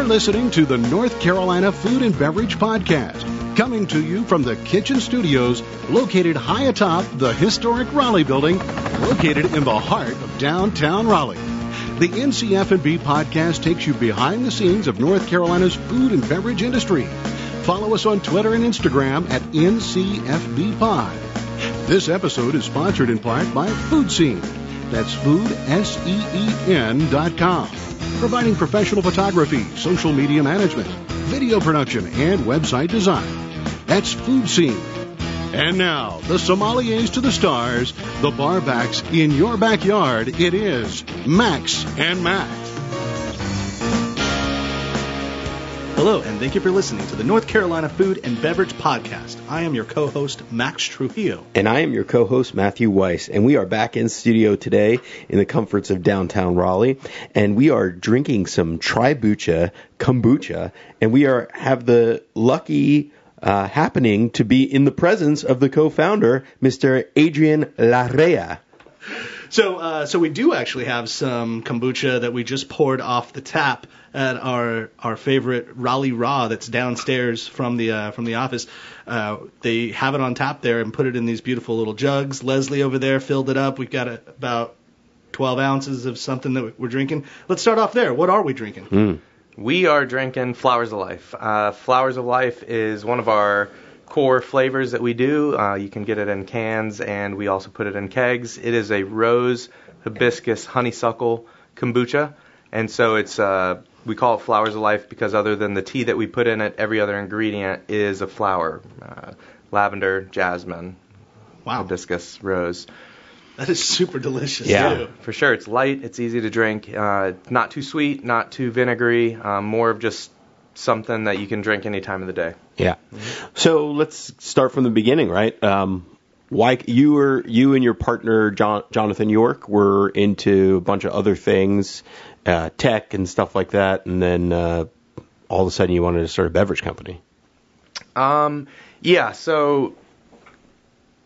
listening to the North Carolina Food and Beverage Podcast, coming to you from the kitchen studios located high atop the historic Raleigh building, located in the heart of downtown Raleigh. The NCF&B Podcast takes you behind the scenes of North Carolina's food and beverage industry. Follow us on Twitter and Instagram at NCFBPod. This episode is sponsored in part by Food Scene. That's foodseen.com, providing professional photography, social media management, video production, and website design. That's Food Scene. And now, the sommeliers to the stars, the barbacks in your backyard. It is Max and Matt. Hello, and thank you for listening to the North Carolina Food and Beverage Podcast. I am your co-host, Max Trujillo. And I am your co-host, Matthew Weiss. And we are back in studio today in the comforts of downtown Raleigh. And we are drinking some Tribucha Kombucha. And we have the lucky happening to be in the presence of the co-founder, Mr. Adrian Larrea. So we do actually have some kombucha that we just poured off the tap at our favorite Raleigh Raw that's downstairs from the office. They have it on tap there and put it in these beautiful little jugs. Leslie over there filled it up. We've got about 12 ounces of something that we're drinking. Let's start off there. What are we drinking? We are drinking Flowers of Life. Flowers of Life is one of our core flavors that we do. You can get it in cans, and we also put it in kegs. It is a rose, hibiscus, honeysuckle kombucha, and so it's we call it Flowers of Life because other than the tea that we put in it, every other ingredient is a flower. Lavender, jasmine, hibiscus, rose. That is super delicious, too. For sure. It's light, it's easy to drink, not too sweet, not too vinegary, more of just something that you can drink any time of the day. Yeah. So let's start from the beginning, right? Why you and your partner Jonathan York were into a bunch of other things, tech and stuff like that, and then all of a sudden you wanted to start a beverage company. So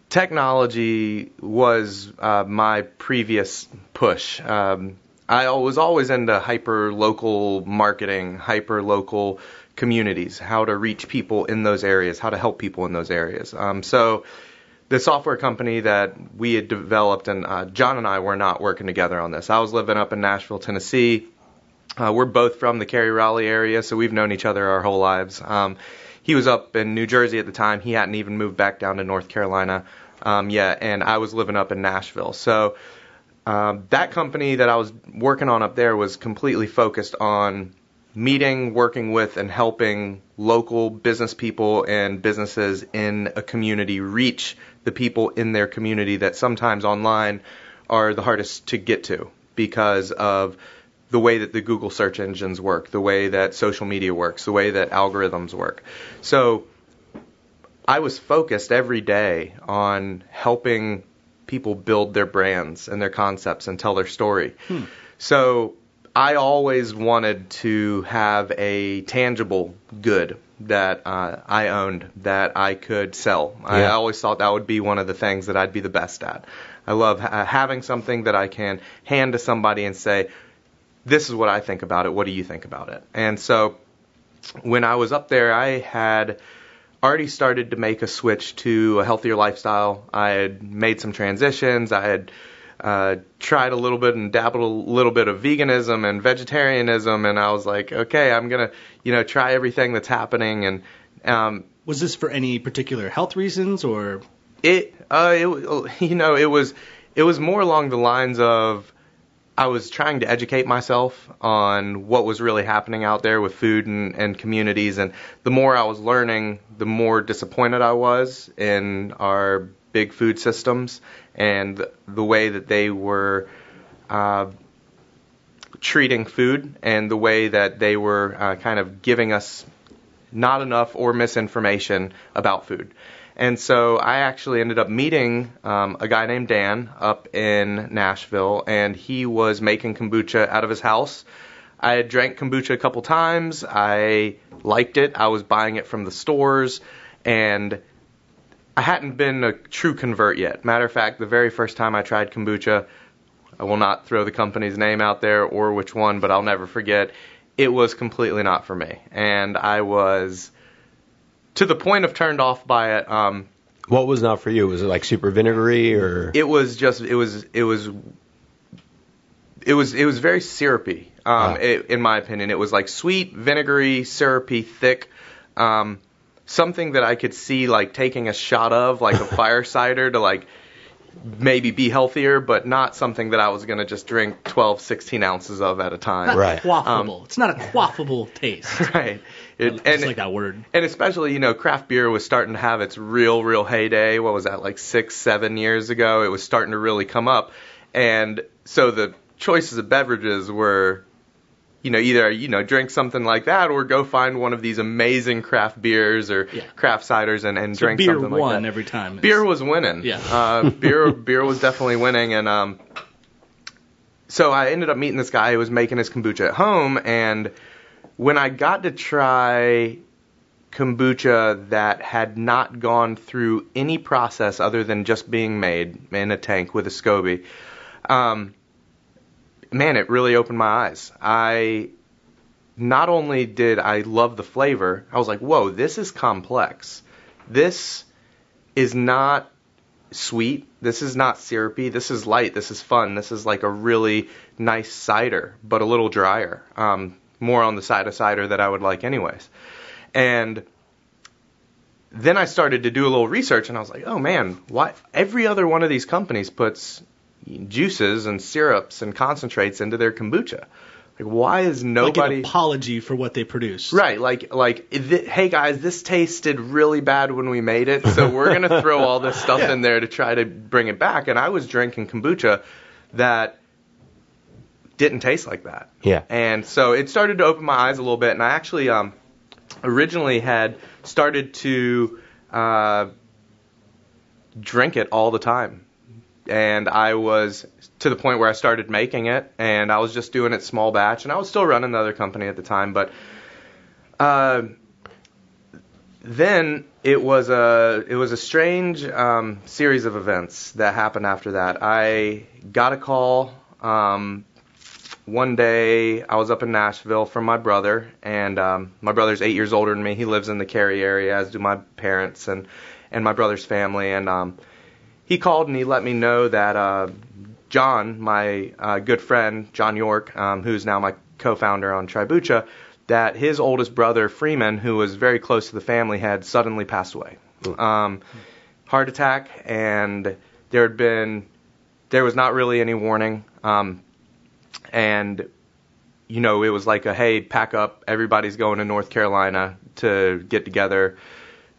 technology was my previous push. I was always into hyper-local marketing, hyper-local communities, how to reach people in those areas, how to help people in those areas. So the software company that we had developed, and John and I were not working together on this. I was living up in Nashville, Tennessee. We're both from the Cary-Raleigh area, so we've known each other our whole lives. He was up in New Jersey at the time. He hadn't even moved back down to North Carolina yet, and I was living up in Nashville. So that company that I was working on up there was completely focused on meeting, working with, and helping local business people and businesses in a community reach the people in their community that sometimes online are the hardest to get to because of the way that the Google search engines work, the way that social media works, the way that algorithms work. So I was focused every day on helping people build their brands and their concepts and tell their story. So I always wanted to have a tangible good that I owned, that I could sell. Yeah. I always thought that would be one of the things that I'd be the best at. I love having something that I can hand to somebody and say, this is what I think about it. What do you think about it? And so when I was up there, I had already started to make a switch to a healthier lifestyle. I had made some transitions. I had tried a little bit and dabbled a little bit of veganism and vegetarianism, and I was like, okay, I'm gonna, try everything that's happening. And was this for any particular health reasons, or it was more along the lines of I was trying to educate myself on what was really happening out there with food and communities, and the more I was learning, the more disappointed I was in our big food systems and the way that they were treating food and the way that they were kind of giving us not enough or misinformation about food. And so I actually ended up meeting a guy named Dan up in Nashville, and he was making kombucha out of his house. I had drank kombucha a couple times. I liked it. I was buying it from the stores, and I hadn't been a true convert yet. Matter of fact, the very first time I tried kombucha, I will not throw the company's name out there or which one, but I'll never forget. it was completely not for me. And I was to the point of turned off by it. What was not for you? Was it like super vinegary or? It was very syrupy. In my opinion, it was like sweet, vinegary, syrupy, thick. Something that I could see like taking a shot of, like a fire cider, to like maybe be healthier, but not something that I was going to just drink 12, 16 ounces of at a time. Not Right. quaffable. It's not a quaffable taste. Right. I just like that word. And especially, craft beer was starting to have its real heyday. What was that, like 6, 7 years ago? It was starting to really come up. And so the choices of beverages were, either, drink something like that or go find one of these amazing craft beers or craft ciders and So drink beer something like that. won every time. Beer was winning. Yeah. Beer was definitely winning. And so I ended up meeting this guy who was making his kombucha at home. And when I got to try kombucha that had not gone through any process other than just being made in a tank with a Scoby, man, it really opened my eyes. Not only did I love the flavor, I was like, whoa, this is complex. This is not sweet. This is not syrupy. This is light. This is fun. This is like a really nice cider, but a little drier. More on the side of cider that I would like anyways. And then I started to do a little research, and I was like, oh man, why every other one of these companies puts juices and syrups and concentrates into their kombucha? Like, why is nobody... Like an apology for what they produce. Right, hey guys, this tasted really bad when we made it, so we're going to throw all this stuff in there to try to bring it back. And I was drinking kombucha that didn't taste like that. Yeah. And so it started to open my eyes a little bit, and I actually originally had started to drink it all the time. And I was to the point where I started making it, and I was just doing it small batch, and I was still running the other company at the time. But then it was a strange series of events that happened after that. I got a call one day. I was up in Nashville from my brother, and my brother's 8 years older than me. He lives in the Cary area, as do my parents and my brother's family, and he called and he let me know that John, my good friend, John York, who's now my co-founder on Tribucha, that his oldest brother, Freeman, who was very close to the family, had suddenly passed away. Heart attack, and there was not really any warning. And, it was like hey, pack up, everybody's going to North Carolina to get together.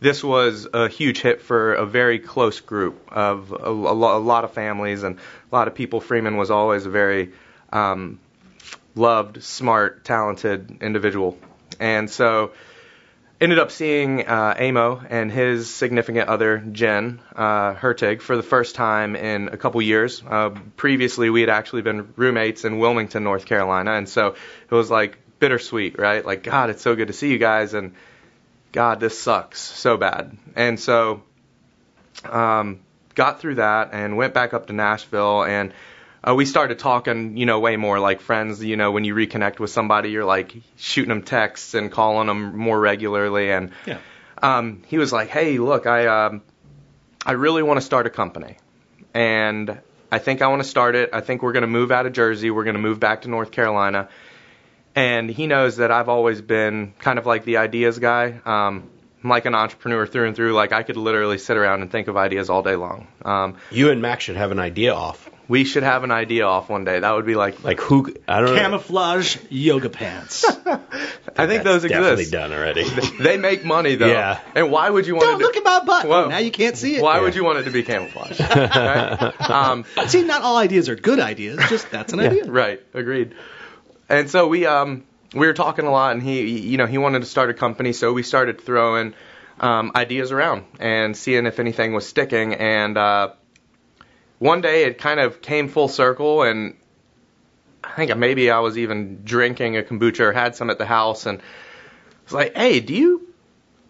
This was a huge hit for a very close group of a lot of families and a lot of people. Freeman was always a very loved, smart, talented individual. And so ended up seeing Amo and his significant other, Jen Hertig, for the first time in a couple years. Previously, we had actually been roommates in Wilmington, North Carolina. And so it was like bittersweet, right? Like, God, it's so good to see you guys. And God, this sucks so bad. And so got through that and went back up to Nashville, and we started talking, way more like friends. When you reconnect with somebody, you're like shooting them texts and calling them more regularly. And he was like, hey, look, I really want to start a company, and I think I want to start it. I think we're going to move out of Jersey. We're going to move back to North Carolina. And he knows that I've always been kind of like the ideas guy. I'm like an entrepreneur through and through. Like, I could literally sit around and think of ideas all day long. You and Max should have an idea off. We should have an idea off one day. That would be like who? I don't know. Camouflage yoga pants. I think those exist. Definitely done already. They make money though. Yeah. And why would you want Don't look at my butt. Well, now you can't see it. Why would you want it to be camouflage? Right? See, not all ideas are good ideas. Just that's an idea. Right. Agreed. And so we were talking a lot, and he wanted to start a company, so we started throwing ideas around and seeing if anything was sticking. And one day it kind of came full circle, and I think maybe I was even drinking a kombucha or had some at the house, and I was like, hey,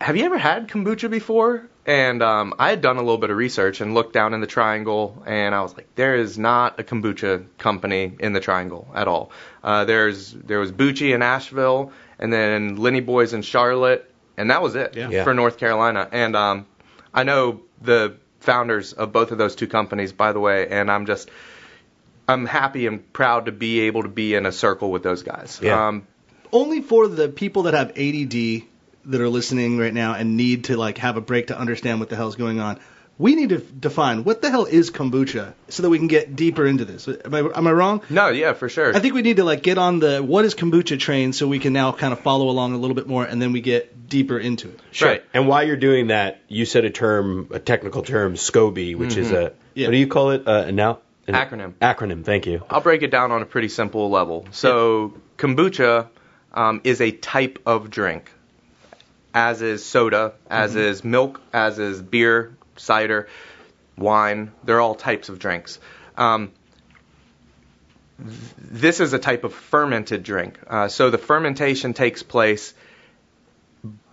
have you ever had kombucha before? And I had done a little bit of research and looked down in the Triangle, and I was like, there is not a kombucha company in the Triangle at all. There was Bucci in Asheville, and then Lenny Boys in Charlotte, and that was it for North Carolina. And I know the founders of both of those two companies, by the way, and I'm happy and proud to be able to be in a circle with those guys. Yeah. Only for the people that have ADD that are listening right now and need to like have a break to understand what the hell's going on. We need to define what the hell is kombucha so that we can get deeper into this. Am I wrong? No, yeah, for sure. I think we need to like get on the what is kombucha train so we can now kind of follow along a little bit more and then we get deeper into it. Sure. Right. And while you're doing that, you said a technical term, Scoby, which is what do you call it? Acronym. Acronym, thank you. I'll break it down on a pretty simple level. So kombucha is a type of drink, as is soda, as is milk, as is beer, cider, wine. They're all types of drinks. This is a type of fermented drink. So the fermentation takes place,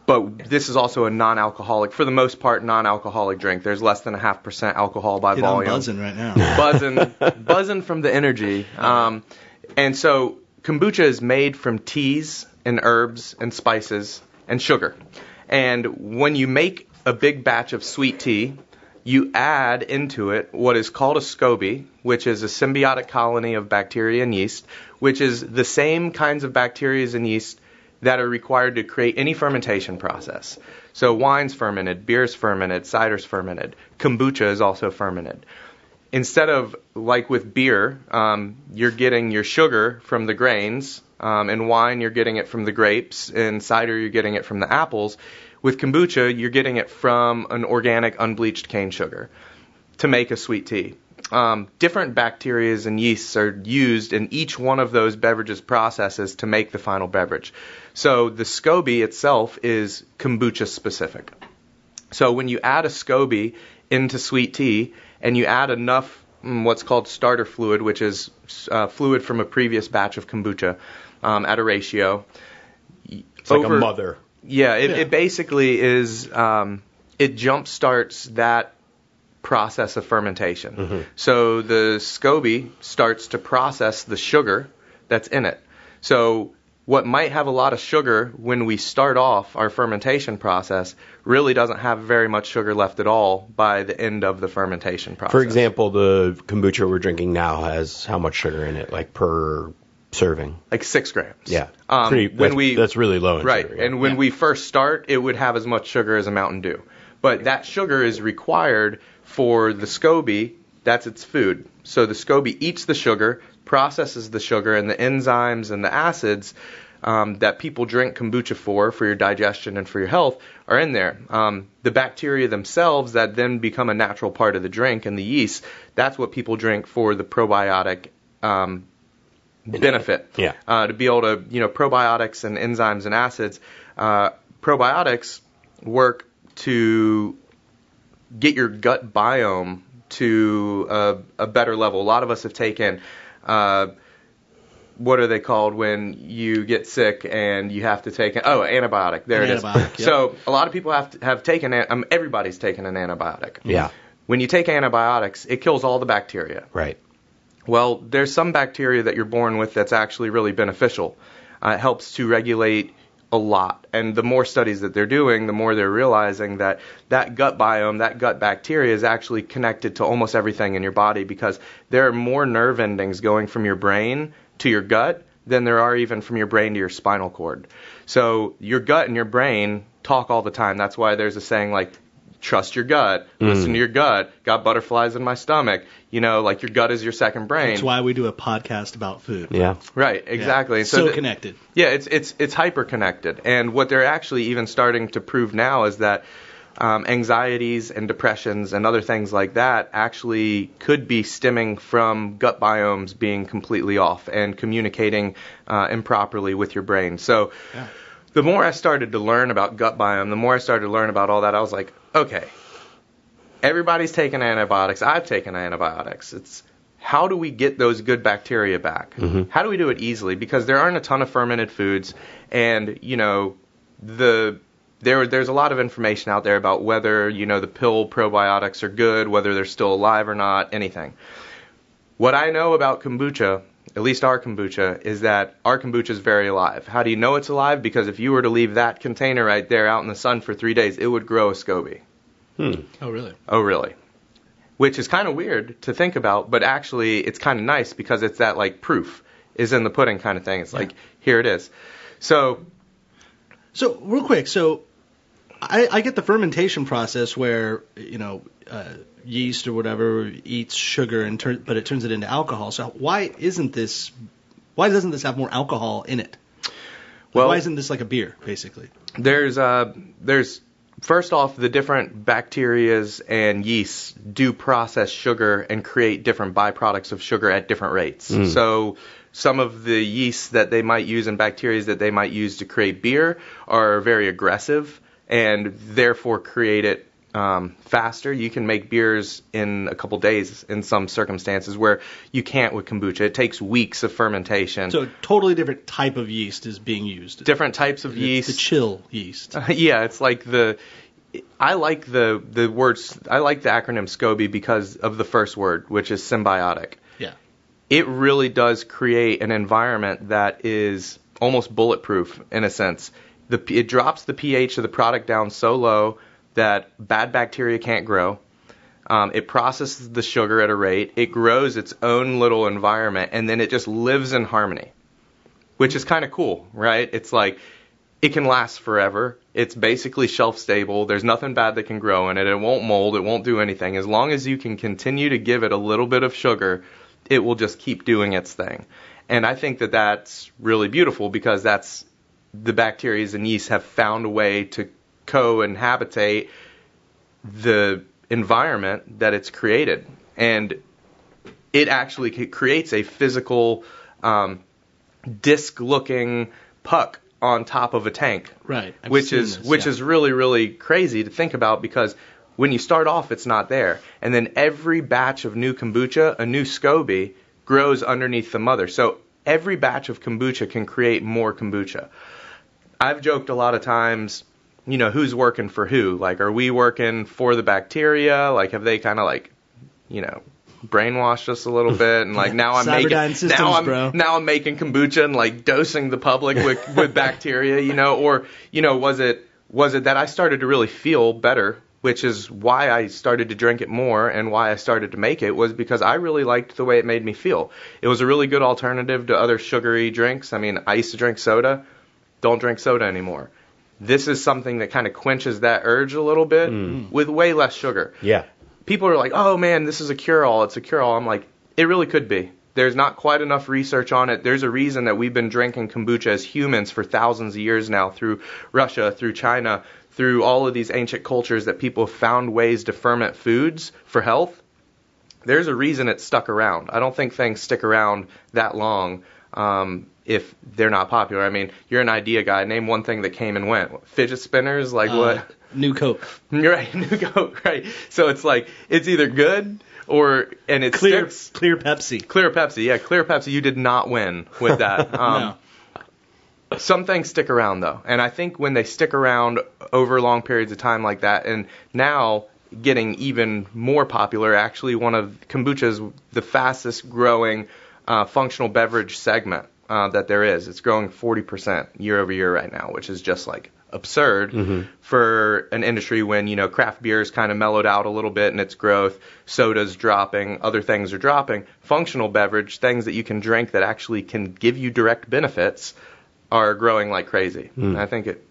but this is also a non-alcoholic, for the most part, non-alcoholic drink. There's less than 0.5% alcohol by volume. I'm buzzing right now. Buzzing from the energy. And so kombucha is made from teas and herbs and spices and sugar. And when you make a big batch of sweet tea, you add into it what is called a Scoby, which is a symbiotic colony of bacteria and yeast, which is the same kinds of bacteria and yeast that are required to create any fermentation process. So wine's fermented, beer's fermented, cider's fermented, kombucha is also fermented. Instead of, like with beer, you're getting your sugar from the grains, in wine you're getting it from the grapes, in cider you're getting it from the apples. With kombucha, you're getting it from an organic unbleached cane sugar to make a sweet tea. Different bacteria and yeasts are used in each one of those beverages processes to make the final beverage. So the Scoby itself is kombucha specific. So when you add a Scoby into sweet tea and you add enough what's called starter fluid, which is fluid from a previous batch of kombucha at a ratio. It's like a mother. Yeah, it basically is, it jump starts that process of fermentation. Mm-hmm. So the Scoby starts to process the sugar that's in it. So what might have a lot of sugar when we start off our fermentation process really doesn't have very much sugar left at all by the end of the fermentation process. For example, the kombucha we're drinking now has how much sugar in it, like per serving? Like 6 grams. Yeah. That's really low in right. sugar. Yeah. And when we first start, it would have as much sugar as a Mountain Dew. But that sugar is required for the Scoby. That's its food. So the Scoby eats the sugar, processes the sugar, and the enzymes and the acids that people drink kombucha for your digestion and for your health are in there. The bacteria themselves that then become a natural part of the drink, and the yeast, that's what people drink for the probiotic benefit. Yeah. To be able to, probiotics and enzymes and acids. Probiotics work to get your gut biome to a better level. A lot of us have taken, what are they called when you get sick and you have to take antibiotic. There it is. Yep. So a lot of people have taken, everybody's taken an antibiotic. Yeah. When you take antibiotics, it kills all the bacteria. Right. Well, there's some bacteria that you're born with that's actually really beneficial. It helps to regulate a lot. And the more studies that they're doing, the more they're realizing that gut biome, that gut bacteria is actually connected to almost everything in your body, because there are more nerve endings going from your brain to your gut than there are even from your brain to your spinal cord. So your gut and your brain talk all the time. That's why there's a saying like, trust your gut, listen to your gut, got butterflies in my stomach, like your gut is your second brain. That's why we do a podcast about food. Yeah. Right, exactly. Yeah. So connected. Yeah, it's hyper connected. And what they're actually even starting to prove now is that anxieties and depressions and other things like that actually could be stemming from gut biomes being completely off and communicating improperly with your brain. So the more I started to learn about gut biome, the more I started to learn about all that, I was like, okay, everybody's taking antibiotics. I've taken antibiotics. It's how do we get those good bacteria back? Mm-hmm. How do we do it easily? Because there aren't a ton of fermented foods, and the there's a lot of information out there about whether, the pill probiotics are good, whether they're still alive or not, anything. What I know about kombucha, at least our kombucha, is that our kombucha is very alive. How do you know it's alive? Because if you were to leave that container right there out in the sun for 3 days, it would grow a Scoby. Oh, really? Oh, really? Which is kind of weird to think about, but actually it's kind of nice because it's that, like, proof is in the pudding kind of thing. It's like, here it is. So real quick, I get the fermentation process where, yeast or whatever eats sugar but it turns it into alcohol. So why doesn't this have more alcohol in it? Well, why isn't this like a beer, basically? There's first off, the different bacterias and yeasts do process sugar and create different byproducts of sugar at different rates. So some of the yeasts that they might use and bacteria that they might use to create beer are very aggressive and therefore create it faster. You can make beers in a couple days in some circumstances where you can't with kombucha. It takes weeks of fermentation. So a totally different type of yeast is being used. Different types of yeast. The chill yeast. Yeah, it's like I like the words. I like the acronym Scoby because of the first word, which is symbiotic. Yeah. It really does create an environment that is almost bulletproof in a sense. It drops the pH of the product down so low that bad bacteria can't grow. It processes the sugar at a rate. It grows its own little environment, and then it just lives in harmony, which is kind of cool, right? It's like it can last forever. It's basically shelf stable. There's nothing bad that can grow in it. It won't mold. It won't do anything. As long as you can continue to give it a little bit of sugar, it will just keep doing its thing. And I think that that's really beautiful because that's the bacteria and yeast have found a way to co-inhabitate the environment that it's created. And it actually creates a physical disc-looking puck on top of a tank. Right. Which is really, really crazy to think about because when you start off, it's not there. And then every batch of new kombucha, a new Scoby, grows underneath the mother. So every batch of kombucha can create more kombucha. I've joked a lot of times, who's working for who? Like, are we working for the bacteria? Like, have they kind of like, brainwashed us a little bit? And like now I'm making kombucha and like dosing the public with bacteria, or was it that I started to really feel better, which is why I started to drink it more and why I started to make it was because I really liked the way it made me feel. It was a really good alternative to other sugary drinks. I mean, I used to drink soda. Don't drink soda anymore. This is something that kind of quenches that urge a little bit with way less sugar. Yeah. People are like, oh man, this is a cure-all. It's a cure-all. I'm like, it really could be. There's not quite enough research on it. There's a reason that we've been drinking kombucha as humans for thousands of years now through Russia, through China, through all of these ancient cultures that people have found ways to ferment foods for health. There's a reason it's stuck around. I don't think things stick around that long if they're not popular. I mean, you're an idea guy. Name one thing that came and went. Fidget spinners, like what? New Coke. Right, New Coke, right. So it's like, it's either good and it Clear Pepsi. Pepsi. Clear Pepsi, yeah. Clear Pepsi, you did not win with that. No. Some things stick around, though. And I think when they stick around over long periods of time like that, and now getting even more popular, actually one of kombucha's the fastest growing functional beverage segment that there is. It's growing 40% year over year right now, which is just like absurd for an industry when, craft beer is kind of mellowed out a little bit in its growth, soda's dropping, other things are dropping. Functional beverage, things that you can drink that actually can give you direct benefits, are growing like crazy. I think it.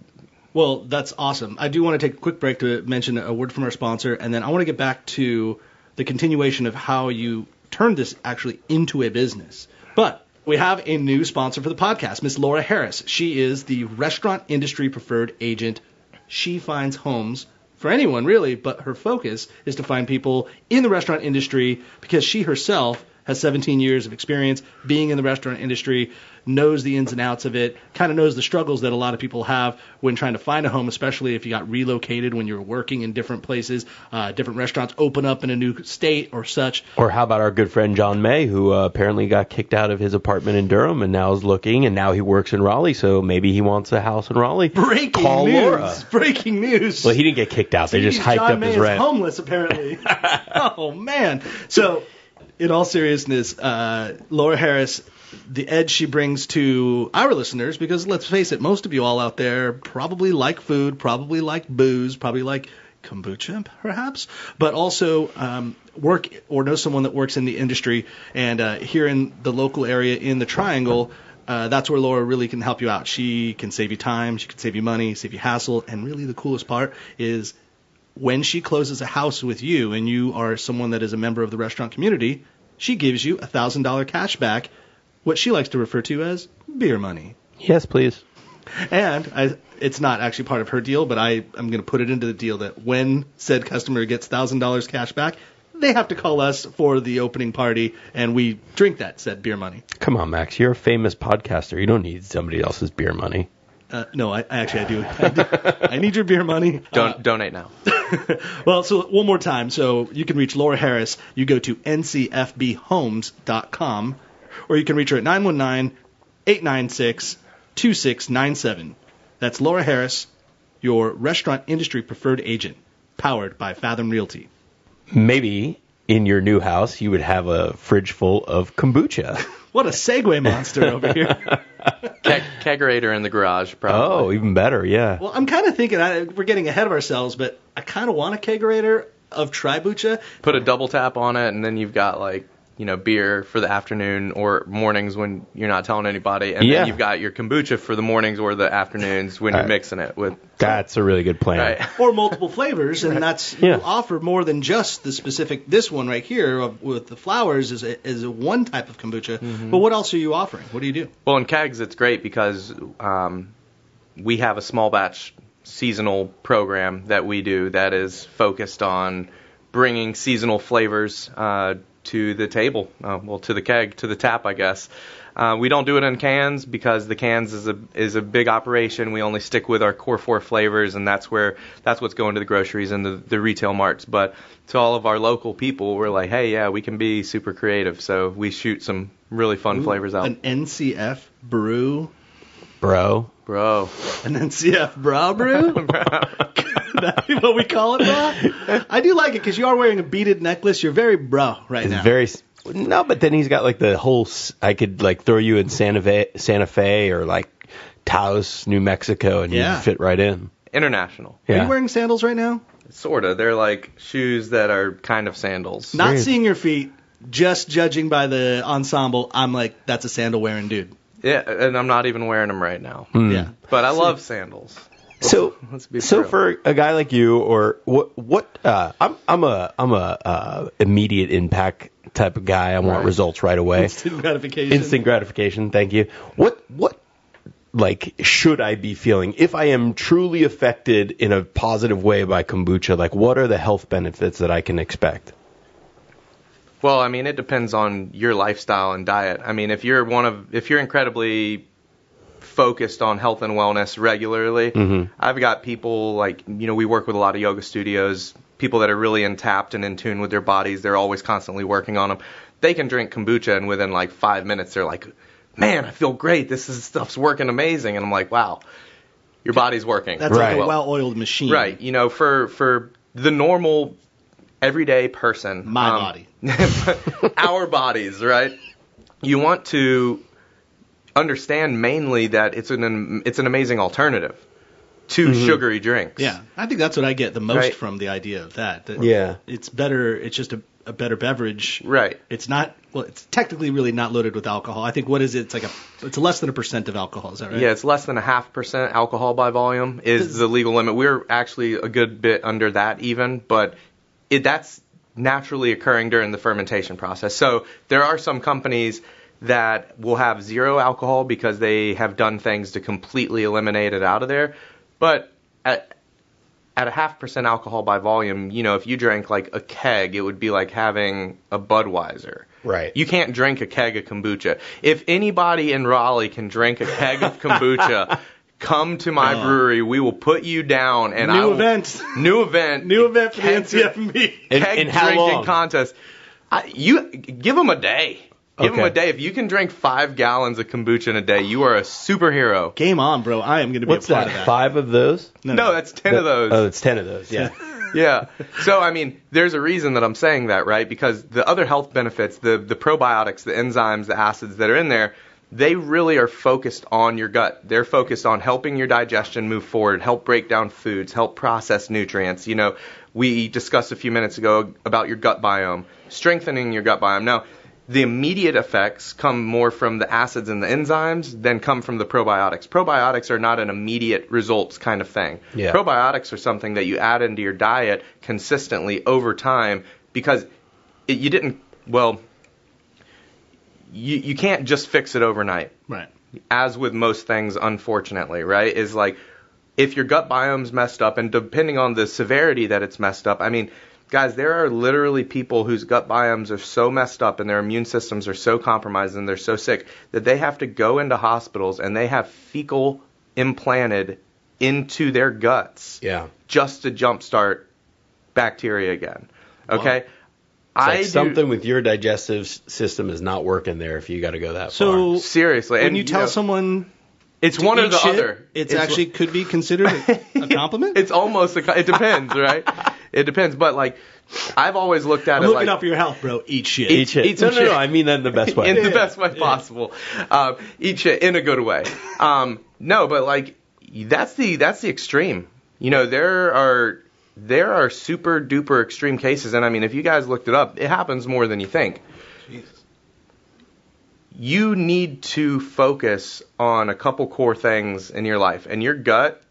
Well, that's awesome. I do want to take a quick break to mention a word from our sponsor, and then I want to get back to the continuation of how you turned this actually into a business. But we have a new sponsor for the podcast, Miss Laura Harris. She is the restaurant industry preferred agent. She finds homes for anyone, really, but her focus is to find people in the restaurant industry because she herself has 17 years of experience being in the restaurant industry, knows the ins and outs of it, kind of knows the struggles that a lot of people have when trying to find a home, especially if you got relocated when you're working in different places, different restaurants open up in a new state or such. Or how about our good friend John May, who apparently got kicked out of his apartment in Durham and now is looking, and now he works in Raleigh, so maybe he wants a house in Raleigh. Breaking Call news. Laura. Breaking news. Well, he didn't get kicked out. They just hiked John up May his is rent. homeless, apparently. Oh, man. So, in all seriousness, Laura Harris, the edge she brings to our listeners, because let's face it, most of you all out there probably like food, probably like booze, probably like kombucha, perhaps, but also work or know someone that works in the industry. And here in the local area in the Triangle, that's where Laura really can help you out. She can save you time, she can save you money, save you hassle, and really the coolest part is when she closes a house with you and you are someone that is a member of the restaurant community, she gives you $1,000 cash back, what she likes to refer to as beer money. Yes, please. And it's not actually part of her deal, but I'm going to put it into the deal that when said customer gets $1,000 cash back, they have to call us for the opening party, and we drink that said beer money. Come on, Max. You're a famous podcaster. You don't need somebody else's beer money. No, I do. I need your beer money. Donate now. Well, so one more time. So you can reach Laura Harris. You go to ncfbhomes.com, or you can reach her at 919-896-2697. That's Laura Harris, your restaurant industry preferred agent, powered by Fathom Realty. Maybe in your new house you would have a fridge full of kombucha. What a segue monster over here. Kegerator in the garage, probably. Oh, even better, yeah. Well, I'm kind of thinking we're getting ahead of ourselves, but I kind of want a kegerator of Tribucha. Put a double tap on it, and then you've got beer for the afternoon or mornings when you're not telling anybody, and then you've got your kombucha for the mornings or the afternoons when you're mixing it with. That's a really good plan. Right. Or multiple flavors, and you offer more than just the specific. This one right here with the flowers is a one type of kombucha. Mm-hmm. But what else are you offering? What do you do? Well, in kegs, it's great because we have a small batch seasonal program that we do that is focused on bringing seasonal flavors to the table, to the keg, to the tap, I guess. We don't do it in cans because the cans is a big operation. We only stick with our core 4 flavors, and that's what's going to the groceries and the retail marts. But to all of our local people, we're like, hey, yeah, we can be super creative. So we shoot some really fun flavors out. An NCF brew. Bro. An NCF bra brew? That's what we call it, bro? I do like it because you are wearing a beaded necklace. You're very bro right now. No, but then he's got like the whole. I could like throw you in Santa Fe or like Taos, New Mexico, and you fit right in. International. Yeah. Are you wearing sandals right now? Sorta. They're like shoes that are kind of sandals. Not seeing your feet, just judging by the ensemble. I'm like, that's a sandal wearing dude. Yeah, and I'm not even wearing them right now. Yeah, but I love sandals. So for a guy like you, or I'm a immediate impact type of guy. I want results right away. Instant gratification. Instant gratification. Thank you. What like should I be feeling if I am truly affected in a positive way by kombucha? Like, what are the health benefits that I can expect? Well, I mean, it depends on your lifestyle and diet. I mean, if you're incredibly focused on health and wellness regularly, I've got people we work with a lot of yoga studios, people that are really tapped and in tune with their bodies. They're always constantly working on them. They can drink kombucha and within 5 minutes they're like, man, I feel great. Stuff's working amazing. And I'm like, wow, your body's working. That's like a well-oiled machine. Right. For the normal everyday person. My body. Our bodies, right? You want to understand mainly that it's an amazing alternative to sugary drinks. Yeah, I think that's what I get the most from the idea of that. It's better. It's just a better beverage. Right. It's not. Well, it's technically really not loaded with alcohol. I think what is it? It's less than 1% of alcohol. Is that right? Yeah, it's less than 0.5% alcohol by volume is the legal limit. We're actually a good bit under that even, but that's naturally occurring during the fermentation process. So there are some companies that will have 0 alcohol because they have done things to completely eliminate it out of there. But at 0.5% alcohol by volume, if you drank like a keg, it would be like having a Budweiser. Right. You can't drink a keg of kombucha. If anybody in Raleigh can drink a keg of kombucha, come to my brewery. We will put you down. And New event. New event. New event for the NCFB. Keg And how drinking long? contest. You give them a day. Give them Okay. a day. If you can drink 5 gallons of kombucha in a day, you are a superhero. Game on, bro. I am going to be What's a part that? of that. 5 of those? No, that's 10 of those. Oh, it's 10 of those. Yeah. Yeah. So, I mean, there's a reason that I'm saying that, right? Because the other health benefits, the probiotics, the enzymes, the acids that are in there, they really are focused on your gut. They're focused on helping your digestion move forward, help break down foods, help process nutrients. You know, we discussed a few minutes ago about your gut biome, strengthening your gut biome. Now, the immediate effects come more from the acids and the enzymes than come from the probiotics. Probiotics are not an immediate results kind of thing. Yeah. Probiotics are something that you add into your diet consistently over time because you can't just fix it overnight. Right. As with most things, unfortunately, right, is like if your gut biome's messed up, and depending on the severity that it's messed up, I mean, guys, there are literally people whose gut biomes are so messed up and their immune systems are so compromised and they're so sick that they have to go into hospitals and they have fecal implanted into their guts Yeah. just to jumpstart bacteria again. Okay? It's like something with your digestive system is not working there if you got to go that So far. Seriously. when and, you tell know, someone it's to one or eat the shit, other. it's actually could be considered a compliment? It's almost it depends, right? It depends, but like I've always looked at I'm it looking like out for your health, bro. Eat shit. Eat shit. eat some no, shit. I mean that in the best way. in the best way possible. Eat shit in a good way. No, but like that's the extreme. You know, there are super duper extreme cases, and I mean, if you guys looked it up, it happens more than you think. Jesus. You need to focus on a couple core things in your life, and your gut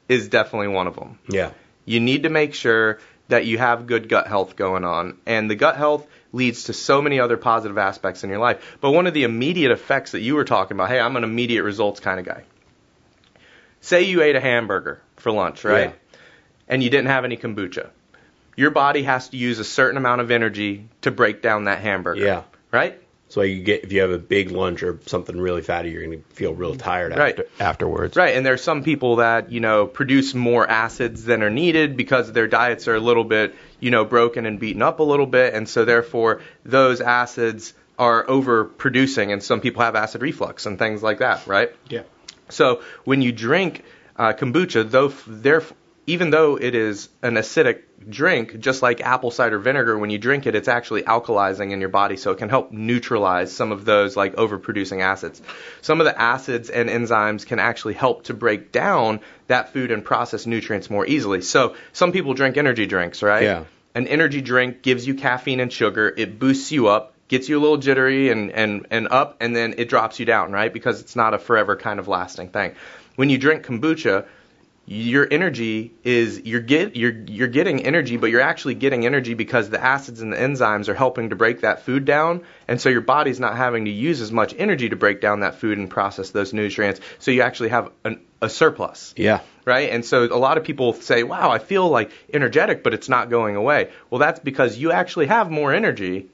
is definitely one of them. Yeah. You need to make sure that you have good gut health going on. And the gut health leads to so many other positive aspects in your life. But one of the immediate effects that you were talking about, hey, I'm an immediate results kind of guy. Say you ate a hamburger for lunch, right? Yeah. And you didn't have any kombucha. Your body has to use a certain amount of energy to break down that hamburger. Yeah. Right? So if you have a big lunch or something really fatty, you're going to feel real tired afterwards. Right, and there's some people that, you know, produce more acids than are needed because their diets are a little bit, you know, broken and beaten up a little bit, and so therefore those acids are overproducing, and some people have acid reflux and things like that, right? Yeah. So when you drink kombucha, even though it is an acidic drink, just like apple cider vinegar, when you drink it, it's actually alkalizing in your body, so it can help neutralize some of those like overproducing acids. Some of the acids and enzymes can actually help to break down that food and process nutrients more easily. So some people drink energy drinks, right? Yeah. An energy drink gives you caffeine and sugar. It boosts you up, gets you a little jittery and up, and then it drops you down, right? Because it's not a forever kind of lasting thing. When you drink kombucha, your energy is you're getting energy, but you're actually getting energy because the acids and the enzymes are helping to break that food down, and so your body's not having to use as much energy to break down that food and process those nutrients, so you actually have a surplus. Yeah. Right? And so a lot of people say, wow, I feel like energetic, but it's not going away. Well, that's because you actually have more energy.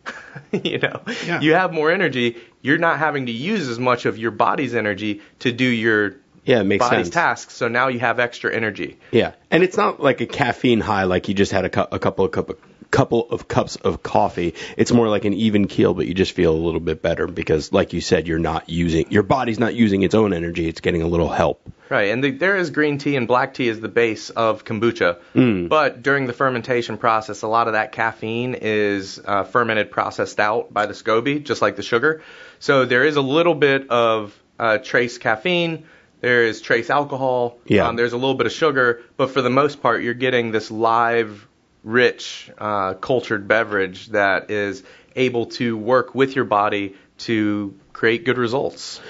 You know, Yeah. You have more energy. You're not having to use as much of your body's energy to do your Yeah, it makes body's sense. tasks, so now you have extra energy. Yeah, and it's not like a caffeine high, like you just had a couple of cups of coffee. It's more like an even keel, but you just feel a little bit better because, like you said, your body's not using its own energy; it's getting a little help. Right, and there is green tea and black tea is the base of kombucha, but during the fermentation process, a lot of that caffeine is fermented, processed out by the Scoby, just like the sugar. So there is a little bit of trace caffeine. There is trace alcohol. Yeah. There's a little bit of sugar, but for the most part, you're getting this live, rich, cultured beverage that is able to work with your body to create good results.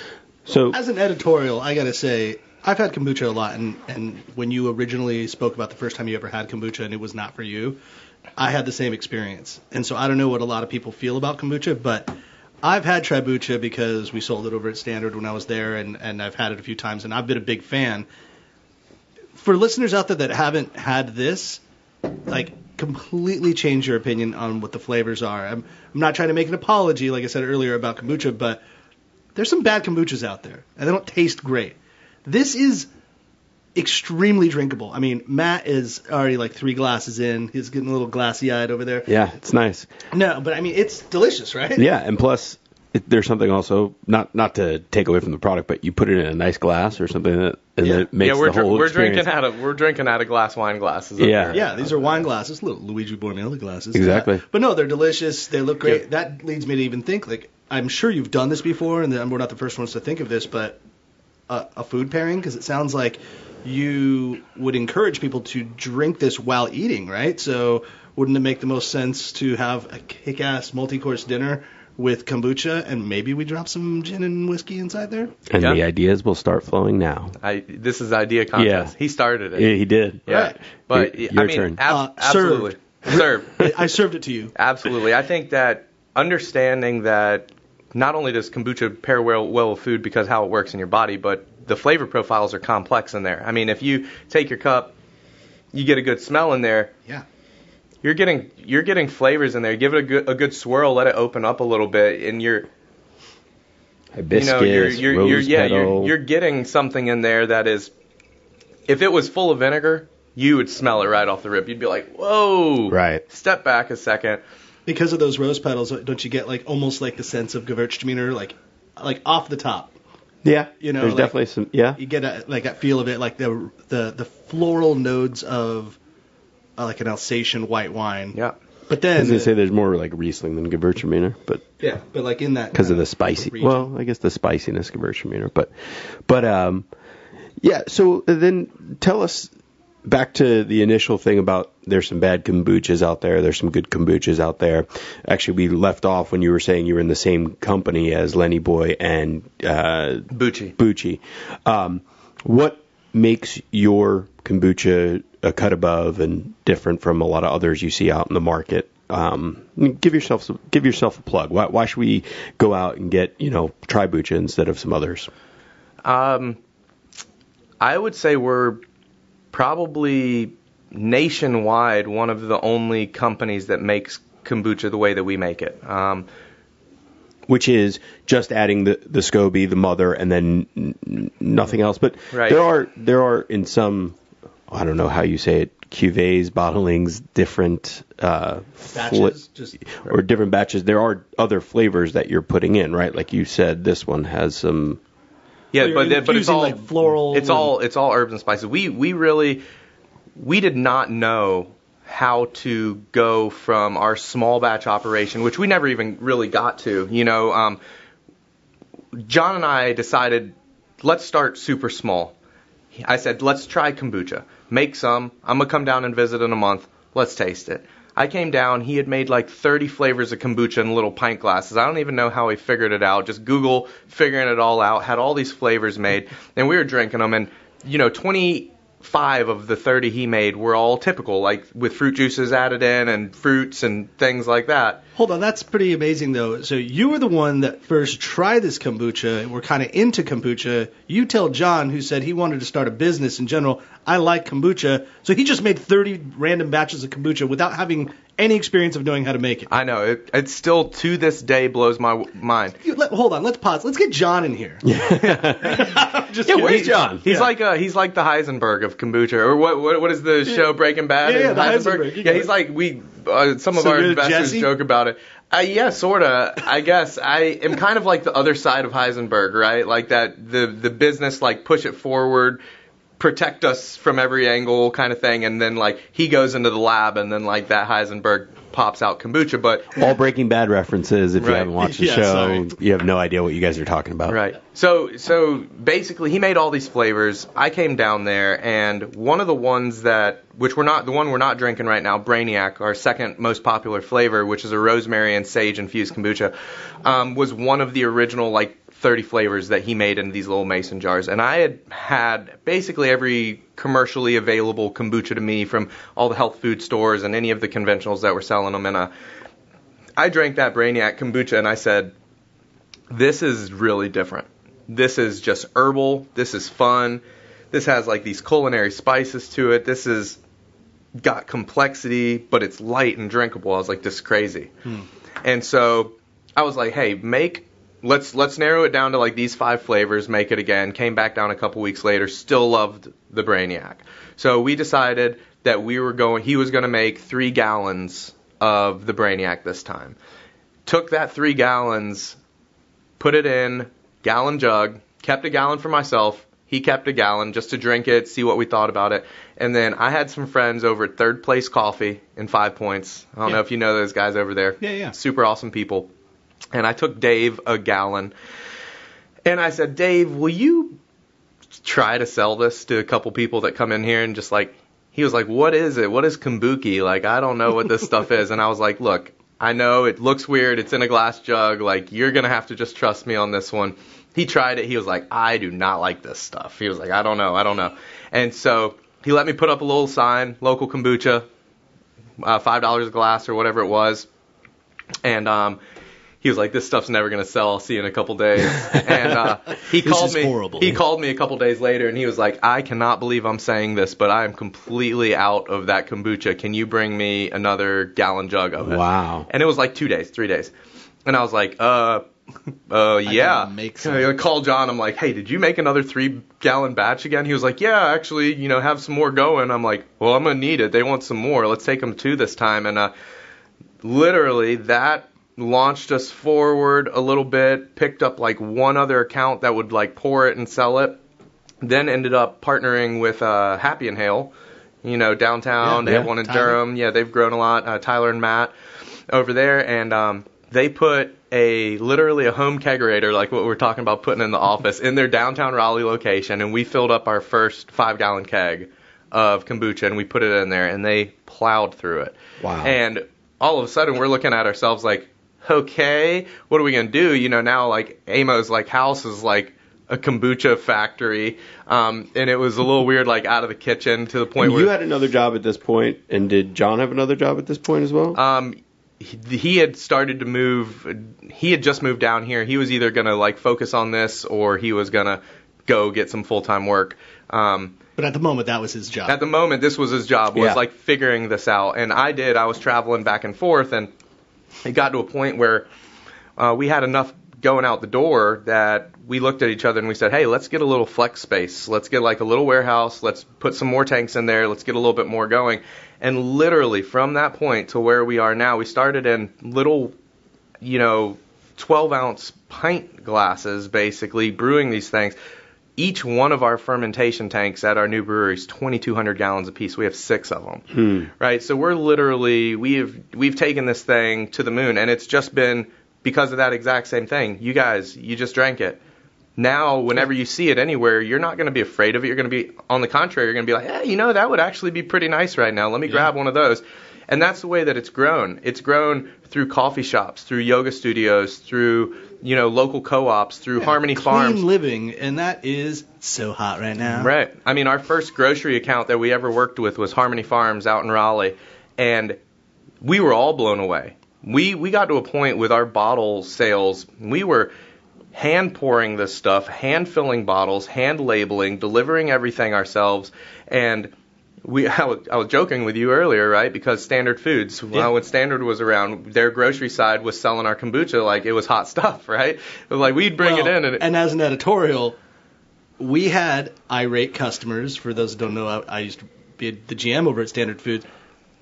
So, As an editorial, I got to say, I've had kombucha a lot, and when you originally spoke about the first time you ever had kombucha and it was not for you, I had the same experience. And so I don't know what a lot of people feel about kombucha, but I've had Tribucha because we sold it over at Standard when I was there, and I've had it a few times, and I've been a big fan. For listeners out there that haven't had this, like, completely change your opinion on what the flavors are. I'm not trying to make an apology, like I said earlier about kombucha, but there's some bad kombuchas out there, and they don't taste great. This is extremely drinkable. I mean, Matt is already like 3 glasses in. He's getting a little glassy-eyed over there. Yeah, it's nice. No, but I mean, it's delicious, right? Yeah, and plus, there's something also, not to take away from the product, but you put it in a nice glass or something that it makes the whole experience. We're drinking out of glass wine glasses. Yeah, these are wine glasses, little Luigi Bornelli glasses. Exactly. But no, they're delicious. They look great. Yeah. That leads me to even think, like, I'm sure you've done this before, and we're not the first ones to think of this, but a food pairing, because it sounds like you would encourage people to drink this while eating, right? So wouldn't it make the most sense to have a kick-ass multi-course dinner with kombucha, and maybe we drop some gin and whiskey inside there? And the ideas will start flowing now. This is idea contest. Yeah. He started it. Yeah, he did. Yeah. Right. But your turn. Absolutely. Serve. I served it to you. Absolutely. I think that understanding that not only does kombucha pair well with food because how it works in your body, but the flavor profiles are complex in there. I mean, if you take your cup, you get a good smell in there. Yeah. You're getting flavors in there. Give it a good swirl, let it open up a little bit, and hibiscus, rose petal. You're getting something in there that is, if it was full of vinegar, you would smell it right off the rip. You'd be like, whoa. Right. Step back a second. Because of those rose petals, don't you get like almost like the sense of Gewürztraminer, like off the top? Yeah, you know, there's like, definitely some. Yeah, you get that feel of it, like the floral nodes of like an Alsatian white wine. Yeah, but then I was gonna say there's more like Riesling than Gewürztraminer, but yeah, but like in that because of the spicy. Region. Well, I guess the spiciness Gewürztraminer, but yeah. So then tell us back to the initial thing about there's some bad kombuchas out there. There's some good kombuchas out there. Actually, we left off when you were saying you were in the same company as Lenny Boy and Bucci. What makes your kombucha a cut above and different from a lot of others you see out in the market? Give yourself a plug. Why should we go out and get Tribucha instead of some others? I would say we're probably nationwide one of the only companies that makes kombucha the way that we make it. Which is just adding the Scoby, the mother, and then nothing else. But right. there are in some, I don't know how you say it, cuvées, bottlings, different batches, or different batches. There are other flavors that you're putting in, right? Like you said, this one has some. Yeah, but it's all like floral. It's all herbs and spices. We did not know how to go from our small batch operation, which we never even really got to. John and I decided, let's start super small. I said, let's try kombucha. Make some. I'm gonna come down and visit in a month. Let's taste it. I came down, he had made like 30 flavors of kombucha in little pint glasses. I don't even know how he figured it out. Just Google figuring it all out, had all these flavors made, and we were drinking them. And, 25 of the 30 he made were all typical, like with fruit juices added in and fruits and things like that. Hold on, that's pretty amazing though. So you were the one that first tried this kombucha. We're kind of into kombucha. You tell John, who said he wanted to start a business in general, I like kombucha. So he just made 30 random batches of kombucha without having any experience of knowing how to make it. I know. It still, to this day, blows my mind. Hold on, let's pause. Let's get John in here. Where's John? He's like the Heisenberg of kombucha. Or what is the show Breaking Bad? Yeah, the Heisenberg. Yeah, he's like, some of our investors joke about it. Yeah, sorta. I guess I am kind of like the other side of Heisenberg, right? Like that the business, like, push it forward, protect us from every angle kind of thing, and then like he goes into the lab, and then like that Heisenberg pops out kombucha. But all Breaking Bad references, if you haven't watched the show, sorry. You have no idea what you guys are talking about. Right. So basically, he made all these flavors. I came down there, and one of the ones which we're not drinking right now, Brainiac, our second most popular flavor, which is a rosemary and sage infused kombucha, was one of the original like 30 flavors that he made in these little mason jars. And I had basically every commercially available kombucha to me from all the health food stores and any of the conventionals that were selling them. And I drank that Brainiac kombucha, and I said, this is really different. This is just herbal. This is fun. This has like these culinary spices to it. This is got complexity, but it's light and drinkable. I was like, this is crazy. And so I was like, hey, let's narrow it down to like these 5 flavors, make it again. Came back down a couple weeks later, still loved the Brainiac. So we decided that he was going to make 3 gallons of the Brainiac this time. Took that 3 gallons, put it in gallon jug, kept a gallon for myself. He kept a gallon just to drink it, see what we thought about it. And then I had some friends over at Third Place Coffee in 5 Points. I don't know if you know those guys over there. Yeah. Super awesome people. And I took Dave a gallon. And I said, Dave, will you try to sell this to a couple people that come in here? And just like, he was like, what is it? What is kombucha? Like, I don't know what this stuff is. And I was like, look, I know it looks weird. It's in a glass jug. Like, you're going to have to just trust me on this one. He tried it. He was like, I do not like this stuff. He was like, I don't know. And so he let me put up a little sign, local kombucha, $5 a glass or whatever it was. And he was like, this stuff's never going to sell. I'll see you in a couple days. And he called me. Horrible. He called me a couple days later, and he was like, I cannot believe I'm saying this, but I am completely out of that kombucha. Can you bring me another gallon jug of it? Wow. And it was like 3 days. And I was like, yeah. I called John. I'm like, hey, did you make another 3-gallon batch again? He was like, yeah, actually, have some more going. I'm like, well, I'm going to need it. They want some more. Let's take them 2 this time. And literally that launched us forward a little bit, picked up like one other account that would like pour it and sell it. Then ended up partnering with Happy and Hale, downtown. They have one in Durham. Yeah, they've grown a lot. Tyler and Matt over there. And they put literally a home kegerator, like what we're talking about putting in the office, in their downtown Raleigh location, and we filled up our first 5-gallon keg of kombucha, and we put it in there, and they plowed through it. Wow. And all of a sudden, we're looking at ourselves like, okay, what are we going to do? Now, like, Amo's, like, house is, like, a kombucha factory, and it was a little weird, like, out of the kitchen to the point where... You had another job at this point, and did John have another job at this point as well? He had started to move. He had just moved down here. He was either going to like focus on this or he was going to go get some full-time work. But at the moment, that was his job. At the moment, this was his job, was like figuring this out. And I was traveling back and forth, and it got to a point where we had enough going out the door that we looked at each other and we said, hey, let's get a little flex space. Let's get like a little warehouse. Let's put some more tanks in there. Let's get a little bit more going. And literally from that point to where we are now, we started in little, 12-ounce pint glasses, basically, brewing these things. Each one of our fermentation tanks at our new brewery is 2,200 gallons apiece. We have 6 of them, right? So we're literally, we've taken this thing to the moon, and it's just been because of that exact same thing. You guys, you just drank it. Now, whenever you see it anywhere, you're not going to be afraid of it. You're going to be, on the contrary, you're going to be like, hey, that would actually be pretty nice right now. Let me grab one of those. And that's the way that it's grown. It's grown through coffee shops, through yoga studios, through, local co-ops, through Harmony Farms. Clean living, and that is so hot right now. Right. I mean, our first grocery account that we ever worked with was Harmony Farms out in Raleigh, and we were all blown away. We got to a point with our bottle sales, we were hand pouring this stuff, hand filling bottles, hand labeling, delivering everything ourselves. And I was joking with you earlier, right? Because Standard Foods, when Standard was around, their grocery side was selling our kombucha like it was hot stuff, right? It was like we'd bring it in. And as an editorial, we had irate customers. For those who don't know, I used to be the GM over at Standard Foods.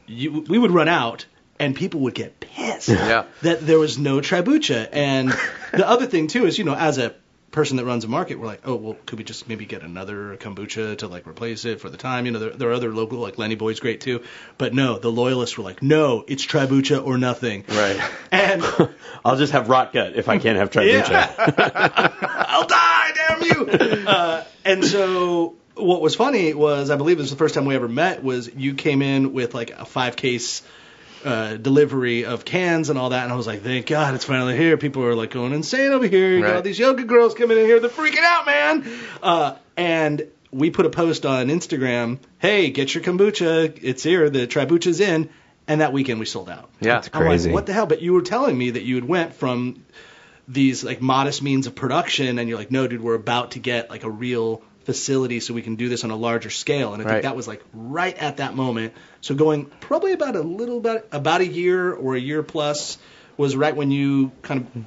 We would run out, and people would get pissed that there was no Tribucha. And the other thing, too, is, as a person that runs a market, we're like, oh, well, could we just maybe get another kombucha to, like, replace it for the time? There are other local, like Lenny Boy's great, too. But no, the loyalists were like, no, it's Tribucha or nothing. Right. And I'll just have rot gut if I can't have Tribucha. I'll die, damn you! And so what was funny was, I believe it was the first time we ever met, was you came in with, like, a 5-case delivery of cans and all that, and I was like, thank God it's finally here. People are like going insane over here. You got all these yoga girls coming in here, they're freaking out, man. And we put a post on Instagram, hey, get your kombucha, it's here, the Tribucha's in, and that weekend we sold out. Yeah, that's crazy. I'm like, what the hell? But you were telling me that you had went from these like modest means of production, and you're like, no, dude, we're about to get like a real facility so we can do this on a larger scale. And I think Right. that was like right at that moment. So going probably about a year or a year plus was right when you kind of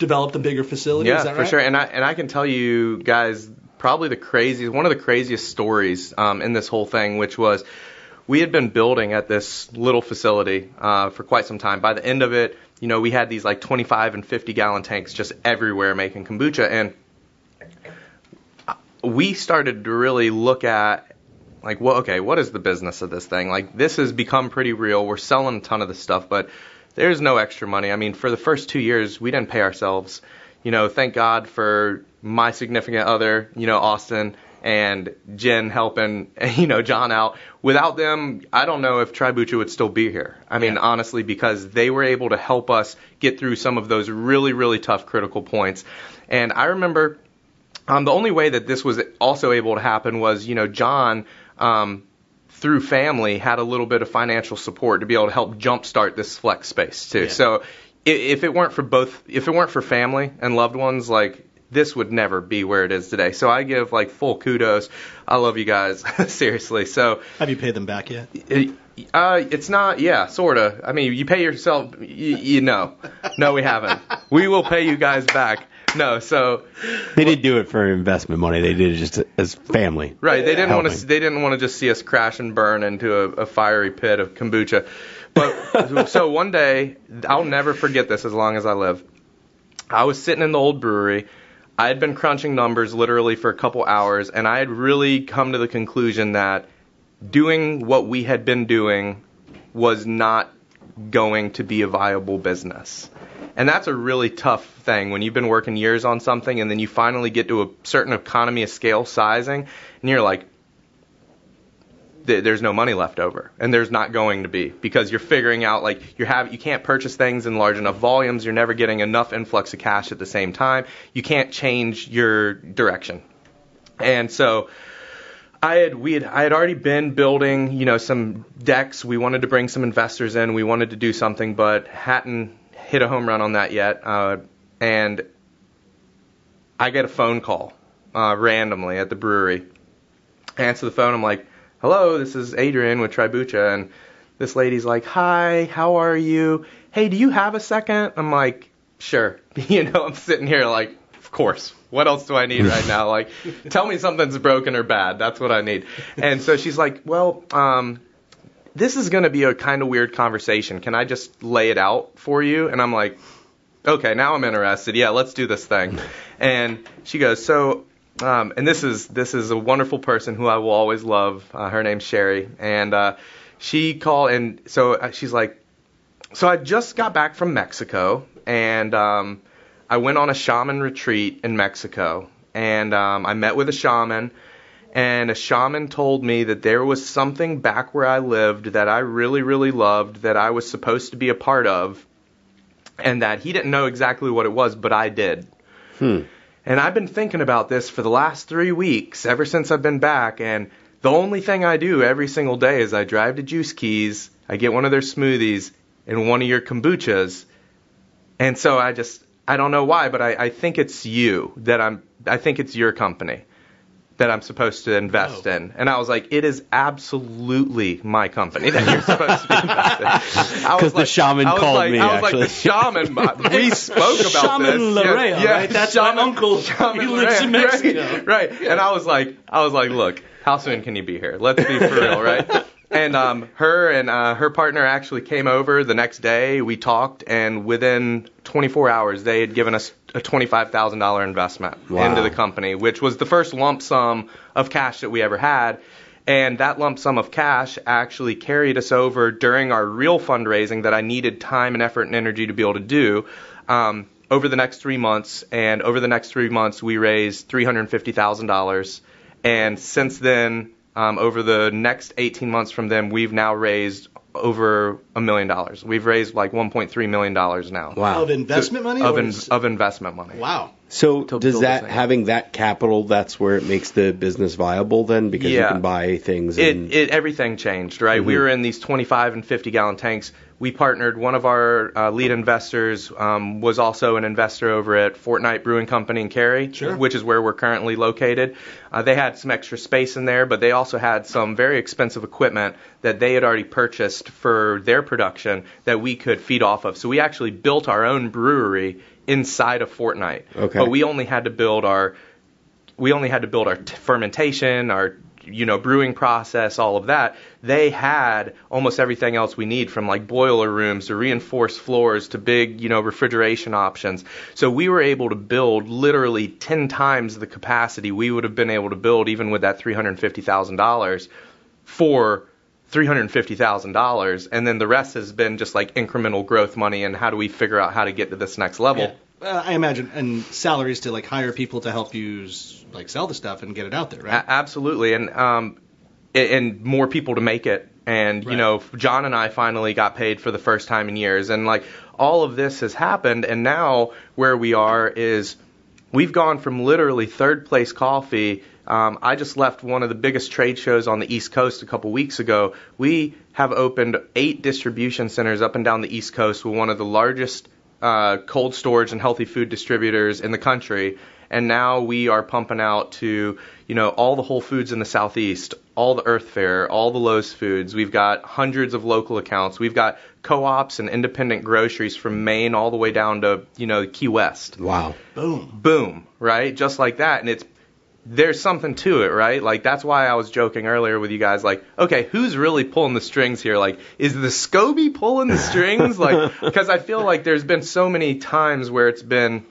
developed a bigger facility. Yeah, Is that for right? sure. And I can tell you guys probably one of the craziest stories in this whole thing, which was we had been building at this little facility for quite some time. By the end of it, we had these like 25 and 50 gallon tanks just everywhere making kombucha. And we started to really look at like, well, okay, what is the business of this thing? Like, this has become pretty real. We're selling a ton of this stuff, but there's no extra money. I mean, for the first 2 years, we didn't pay ourselves. Thank God for my significant other, Austin, and Jen helping, John out. Without them, I don't know if Tribucha would still be here. I mean, honestly, because they were able to help us get through some of those really, really tough critical points. And I remember the only way that this was also able to happen was, John, through family, had a little bit of financial support to be able to help jumpstart this flex space too. Yeah. So if it weren't for family and loved ones, like, this would never be where it is today. So I give like full kudos. I love you guys, seriously. So have you paid them back yet? It's not, sort of. I mean, you pay yourself. No, we haven't. We will pay you guys back. No, so they didn't do it for investment money. They did it just as family. Right. They didn't want to. They didn't want to just see us crash and burn into a fiery pit of kombucha. But so one day, I'll never forget this as long as I live. I was sitting in the old brewery. I had been crunching numbers literally for a couple hours, and I had really come to the conclusion that doing what we had been doing was not going to be a viable business. And that's a really tough thing when you've been working years on something and then you finally get to a certain economy of scale sizing and you're like, there's no money left over, and there's not going to be, because you're figuring out like you can't purchase things in large enough volumes, you're never getting enough influx of cash at the same time, you can't change your direction. And so I had already been building, some decks. We wanted to bring some investors in, we wanted to do something, but hadn't hit a home run on that yet. And I get a phone call randomly at the brewery. I answer the phone, I'm like, hello, this is Adrian with Tribucha, and this lady's like, hi, how are you? Hey, do you have a second? I'm like, sure. I'm sitting here like, of course. What else do I need right now? Like, tell me something's broken or bad. That's what I need. And so she's like, well, this is going to be a kind of weird conversation. Can I just lay it out for you? And I'm like, okay, now I'm interested. Yeah, let's do this thing. And she goes, so... and this is a wonderful person who I will always love. Her name's Sherry, and she called, and so she's like, so I just got back from Mexico, and I went on a shaman retreat in Mexico, and I met with a shaman, and a shaman told me that there was something back where I lived that I really, really loved, that I was supposed to be a part of, and that he didn't know exactly what it was, but I did. And I've been thinking about this for the last 3 weeks, ever since I've been back, and the only thing I do every single day is I drive to Juice Keys, I get one of their smoothies, and one of your kombuchas, and so I don't know why, but I think it's you, I think it's your company that I'm supposed to invest in. And I was like, it is absolutely my company that you're supposed to be invested in. Because the shaman called me, I was actually. like, the shaman, we spoke about shaman this. Larrea, right? That's my uncle. He lives in Mexico. Right. And I was like, look, how soon can you be here? Let's be for real, right? And her partner actually came over the next day. We talked, and within 24 hours, they had given us a $25,000 investment into the company, which was the first lump sum of cash that we ever had. And that lump sum of cash actually carried us over during our real fundraising that I needed time and effort and energy to be able to do over the next 3 months. And over the next 3 months, we raised $350,000. And since then, over the next 18 months from then, we've now raised over $1 million. We've raised like $1.3 million now. Wow. Of investment money? Of investment money. Wow. So does that, having that capital, that's where it makes the business viable then? Because you can buy things. Everything changed, right? Mm-hmm. We were in these 25 and 50 gallon tanks. we partnered. One of our lead investors was also an investor over at Fortnite Brewing Company in Cary, which is where we're currently located. They had some extra space in there, but they also had some very expensive equipment that they had already purchased for their production that we could feed off of. So we actually built our own brewery inside of Fortnite. Okay. But we only had to build our fermentation, our brewing process, all of that. They had almost everything else we need, from like boiler rooms to reinforced floors to big, refrigeration options. So we were able to build literally 10 times the capacity we would have been able to build even with that $350,000 for $350,000. And then the rest has been just like incremental growth money and how do we figure out how to get to this next level. Yeah. I imagine, and salaries to like hire people to help you like sell the stuff and get it out there, right? Absolutely, and more people to make it. And John and I finally got paid for the first time in years, and like all of this has happened. And now where we are is we've gone from literally third place coffee. I just left one of the biggest trade shows on the East Coast a couple weeks ago. We have opened 8 distribution centers up and down the East Coast with one of the largest cold storage and healthy food distributors in the country, and now we are pumping out to all the Whole Foods in the Southeast, all the Earth Fare, all the Lowe's Foods. We've got hundreds of local accounts. We've got co-ops and independent groceries from Maine all the way down to Key West. Wow. Boom, right? Just like that. And there's something to it, right? Like, that's why I was joking earlier with you guys, like, okay, who's really pulling the strings here? Like, is the Scoby pulling the strings? Like, because I feel like there's been so many times where it's been,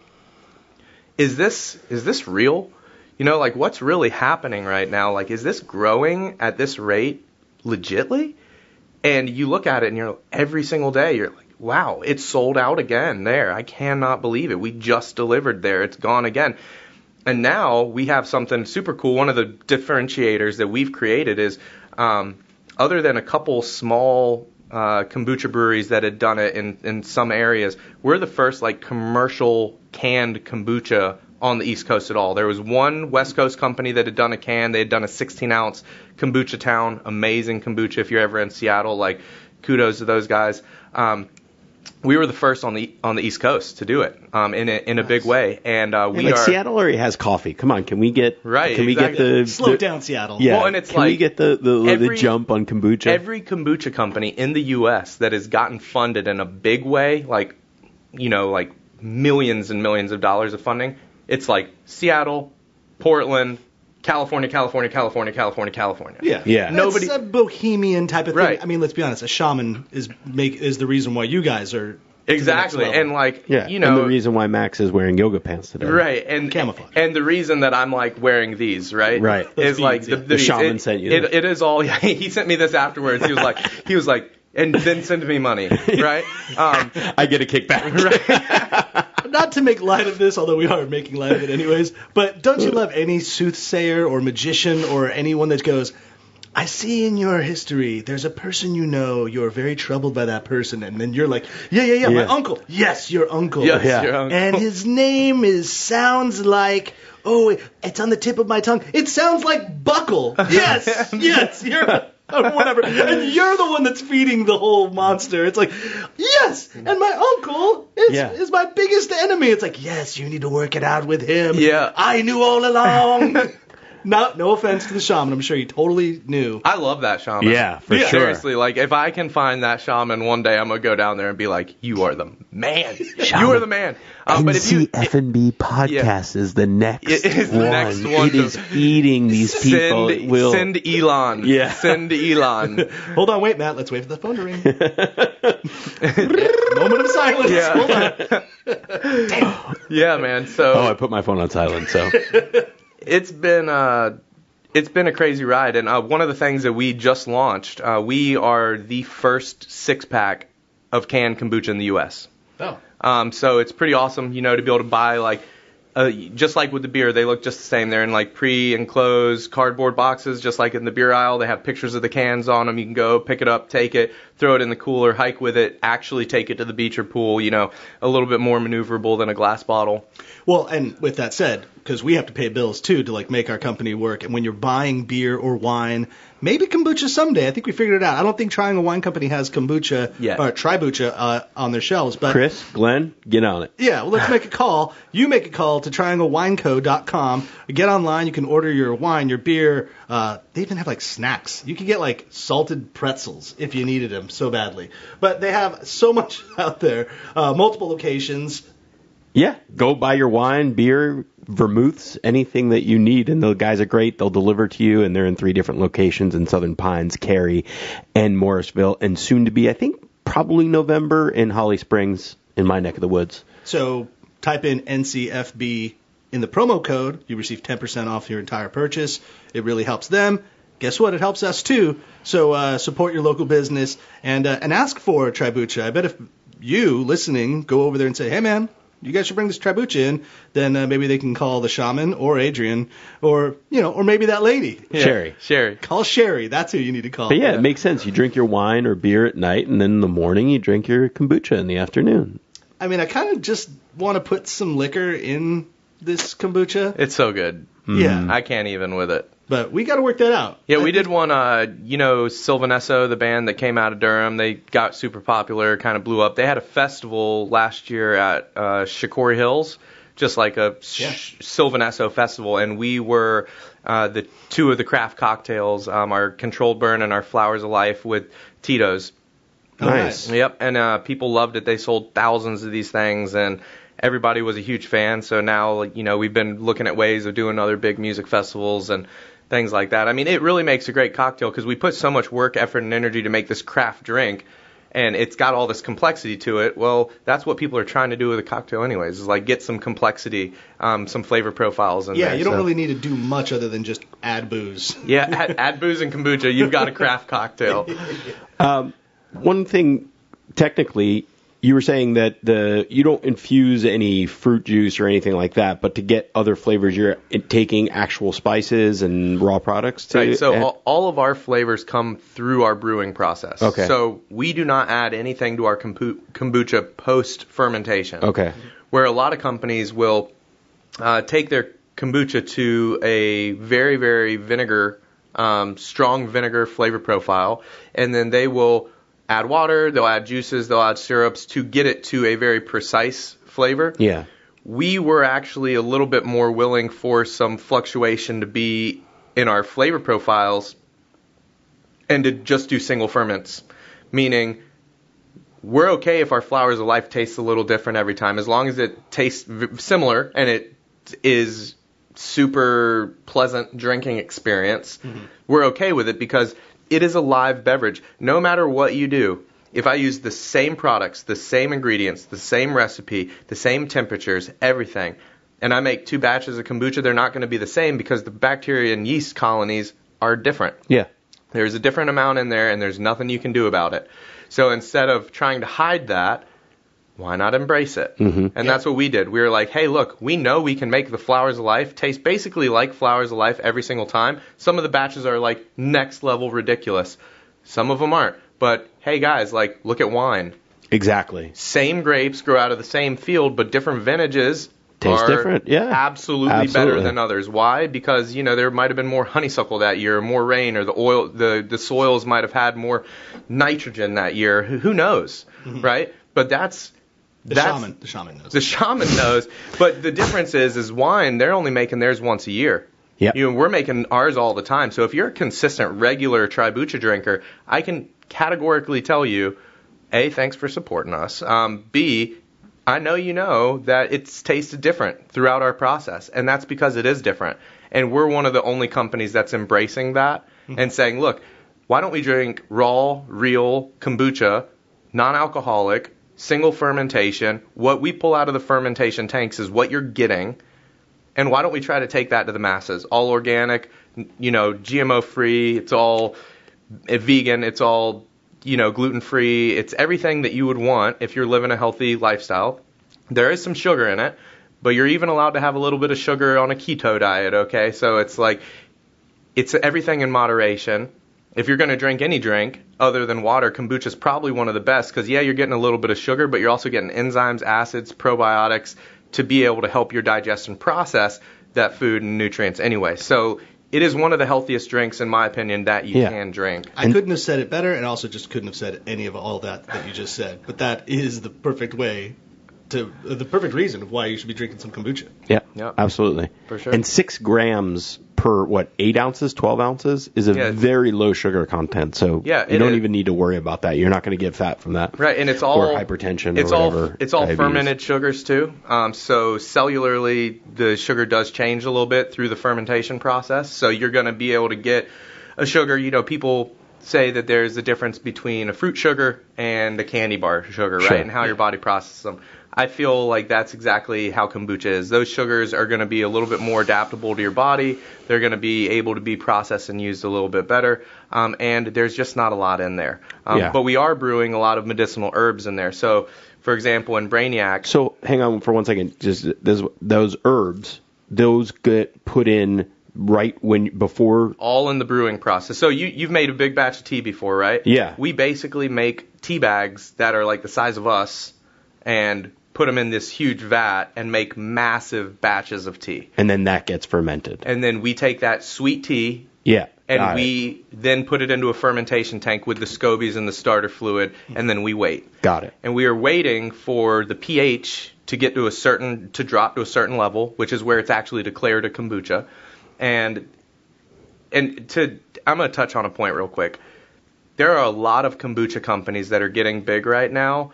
is this real? Like, what's really happening right now? Like, is this growing at this rate legitly? And you look at it and every single day, you're like, wow, it's sold out again there. I cannot believe it. We just delivered there. It's gone again. And now we have something super cool. One of the differentiators that we've created is, other than a couple small kombucha breweries that had done it in some areas, we're the first like commercial canned kombucha on the East Coast at all. There was one West Coast company that had done a can. They had done a 16-ounce Kombucha Town, amazing kombucha. If you're ever in Seattle, like, kudos to those guys. We were the first on the East Coast to do it in a big way, and Seattle already has coffee. Come on, can we get Can we get the slow down Seattle? Yeah, well, and it's can we get the jump on kombucha? Every kombucha company in the U.S. that has gotten funded in a big way, like millions and millions of dollars of funding, it's like Seattle, Portland, California. Yeah. Nobody. It's a bohemian type of thing. Right. I mean, let's be honest. A shaman is the reason why you guys are exactly, and and the reason why Max is wearing yoga pants today, right? And camouflage. And the reason that I'm like wearing these, right? Is like the shaman sent you. It is all. He sent me this afterwards. He was like, and then send me money, right? I get a kickback. Right. Not to make light of this, although we are making light of it anyways, but don't you love any soothsayer or magician or anyone that goes, I see in your history, there's a person you're very troubled by that person, and then you're like, yeah, my uncle. Yes, your uncle. Yes, your uncle. And his name sounds like, it's on the tip of my tongue. It sounds like Buckle. Yes, you're... or whatever, and you're the one that's feeding the whole monster. It's like, yes, and my uncle is my biggest enemy. It's like, yes, you need to work it out with him. Yeah. I knew all along. No offense to the shaman. I'm sure he totally knew. I love that shaman. Yeah, for sure. Seriously, like, if I can find that shaman one day, I'm going to go down there and be like, you are the man. Shaman. You are the man. But if NCF&B podcast is the next one. It is eating these people. Send Elon. Yeah. Send Elon. Hold on, wait, Matt. Let's wait for the phone to ring. Moment of silence. Yeah. Hold on. Damn. Yeah, man. So. I put my phone on silent, so. It's been a crazy ride, and one of the things that we just launched, we are the first 6-pack of canned kombucha in the U.S. Oh. So it's pretty awesome, to be able to buy, like, just like with the beer, they look just the same. They're in, like, pre-enclosed cardboard boxes, just like in the beer aisle. They have pictures of the cans on them. You can go pick it up, take it, throw it in the cooler, hike with it, actually take it to the beach or pool, a little bit more maneuverable than a glass bottle. Well, and with that said, because we have to pay bills too to like make our company work. And when you're buying beer or wine, maybe kombucha someday. I think we figured it out. I don't think Triangle Wine Company has kombucha or Tribucha on their shelves. But Chris, Glenn, get on it. Yeah, well, let's make a call. You make a call to trianglewineco.com. Get online. You can order your wine, your beer. They even have like snacks. You can get like salted pretzels if you needed them so badly. But they have so much out there, multiple locations. Yeah, go buy your wine, beer, vermouths, anything that you need, and the guys are great. They'll deliver to you, and they're in 3 different locations in Southern Pines, Cary, and Morrisville, and soon to be, I think, probably November in Holly Springs in my neck of the woods. So type in NCFB in the promo code. You receive 10% off your entire purchase. It really helps them. Guess what? It helps us too. So support your local business and ask for Tribucha. I bet if you listening go over there and say, hey, man, you guys should bring this Tribucha in, then maybe they can call the shaman or Adrian or maybe that lady. Yeah. Sherry. Call Sherry. That's who you need to call. But yeah, it makes sense. You drink your wine or beer at night, and then in the morning you drink your kombucha in the afternoon. I mean, I kind of just want to put some liquor in this kombucha. It's so good. Yeah. I can't even with it. But we got to work that out. Yeah, we did one, Sylvanesso, the band that came out of Durham. They got super popular, kind of blew up. They had a festival last year at Shikori Hills, just like a Sylvanesso festival, and we were the 2 of the craft cocktails, our Controlled Burn and our Flowers of Life with Tito's. Nice. Yep, and people loved it. They sold thousands of these things, and everybody was a huge fan. So now, we've been looking at ways of doing other big music festivals and things like that. I mean, it really makes a great cocktail because we put so much work, effort, and energy to make this craft drink, and it's got all this complexity to it. Well, that's what people are trying to do with a cocktail anyways, is like get some complexity, some flavor profiles in there. Yeah, you don't really need to do much other than just add booze. Yeah, add booze and kombucha, you've got a craft cocktail. One thing, technically, you were saying that you don't infuse any fruit juice or anything like that, but to get other flavors, you're taking actual spices and raw products. Right. So all of our flavors come through our brewing process. Okay. So we do not add anything to our kombucha post fermentation. Okay. Where a lot of companies will take their kombucha to a very, very strong vinegar flavor profile, and then they will add water, they'll add juices, they'll add syrups to get it to a very precise flavor. Yeah. We were actually a little bit more willing for some fluctuation to be in our flavor profiles and to just do single ferments. Meaning, we're okay if our Flowers of Life tastes a little different every time, as long as it tastes similar and it is super pleasant drinking experience. Mm-hmm. We're okay with it because it is a live beverage. No matter what you do, if I use the same products, the same ingredients, the same recipe, the same temperatures, everything, and I make 2 batches of kombucha, they're not going to be the same because the bacteria and yeast colonies are different. Yeah. There's a different amount in there, and there's nothing you can do about it. So instead of trying to hide that, why not embrace it? Mm-hmm. And that's what we did. We were like, hey, look, we know we can make the Flowers of Life taste basically like Flowers of Life every single time. Some of the batches are like next level ridiculous. Some of them aren't. But hey, guys, like, look at wine. Exactly. Same grapes grow out of the same field, but different vintages taste different. Yeah. Absolutely better than others. Why? Because, there might have been more honeysuckle that year, more rain, or the soils might have had more nitrogen that year. Who knows, right? But the shaman knows. The shaman knows. But the difference is wine, they're only making theirs once a year. Yep. We're making ours all the time. So if you're a consistent, regular Tribucha drinker, I can categorically tell you, A, thanks for supporting us. B, I know that it's tasted different throughout our process. And that's because it is different. And we're one of the only companies that's embracing that and saying, look, why don't we drink raw, real kombucha, non-alcoholic, single fermentation. What we pull out of the fermentation tanks is what you're getting. And why don't we try to take that to the masses? All organic, GMO free. It's all vegan. It's all, gluten free. It's everything that you would want if you're living a healthy lifestyle. There is some sugar in it, but you're even allowed to have a little bit of sugar on a keto diet, okay? So it's like, it's everything in moderation. If you're going to drink any drink other than water, kombucha is probably one of the best because, you're getting a little bit of sugar, but you're also getting enzymes, acids, probiotics to be able to help your digestion process that food and nutrients anyway. So it is one of the healthiest drinks, in my opinion, that you can drink. I couldn't have said it better, and also just couldn't have said any of all that you just said. But that is the perfect way the perfect reason of why you should be drinking some kombucha. Yeah, Yep. absolutely. For sure. And 6 grams per, 8 ounces, 12 ounces is a very low sugar content. So you don't even need to worry about that. You're not going to get fat from that. Right, and it's all or hypertension or whatever. It's all diabetes. fermented sugars too. So cellularly, the sugar does change a little bit through the fermentation process. So you're going to be able to get a sugar. People say that there's a difference between a fruit sugar and a candy bar sugar, right? And how your body processes them. I feel like that's exactly how kombucha is. Those sugars are going to be a little bit more adaptable to your body. They're going to be able to be processed and used a little bit better. And there's just not a lot in there. But we are brewing a lot of medicinal herbs in there. So, for example, in Brainiac. So hang on for 1 second. Just those herbs, those get put in right before. All in the brewing process. So you've made a big batch of tea before, right? Yeah. We basically make tea bags that are like the size of us and put them in this huge vat and make massive batches of tea. And then that gets fermented. And then we take that sweet tea. Yeah. And we then put it into a fermentation tank with the Scobies and the starter fluid, and then we wait. Got it. And we are waiting for the pH to get to drop to a certain level, which is where it's actually declared a kombucha. And I'm going to touch on a point real quick. There are a lot of kombucha companies that are getting big right now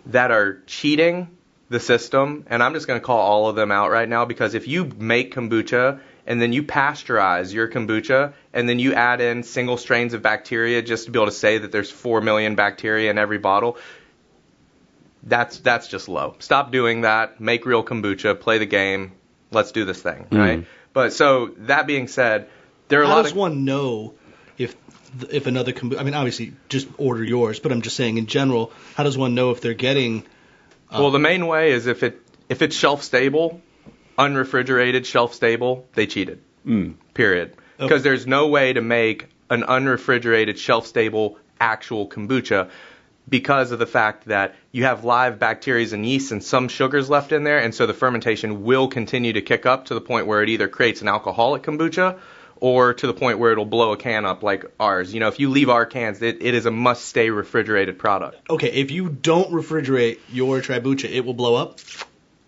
that are cheating the system, and I'm just going to call all of them out right now, because if you make kombucha and then you pasteurize your kombucha and then you add in single strains of bacteria just to be able to say that there's 4 million bacteria in every bottle, that's just low. Stop doing that. Make real kombucha. Play the game. Let's do this thing, right? But so that being said, there are How does one know if another kombucha, I mean, obviously, just order yours, but I'm just saying in general, how does one know if they're getting... Well, the main way is if it's shelf-stable, unrefrigerated, shelf-stable, they cheated. Period. Because there's no way to make an unrefrigerated, shelf-stable, actual kombucha because of the fact that you have live bacteria and yeast and some sugars left in there, and so the fermentation will continue to kick up to the point where it either creates an alcoholic kombucha or to the point where it'll blow a can up like ours. If you leave our cans, it is a must-stay refrigerated product. Okay, if you don't refrigerate your Tribucha, it will blow up?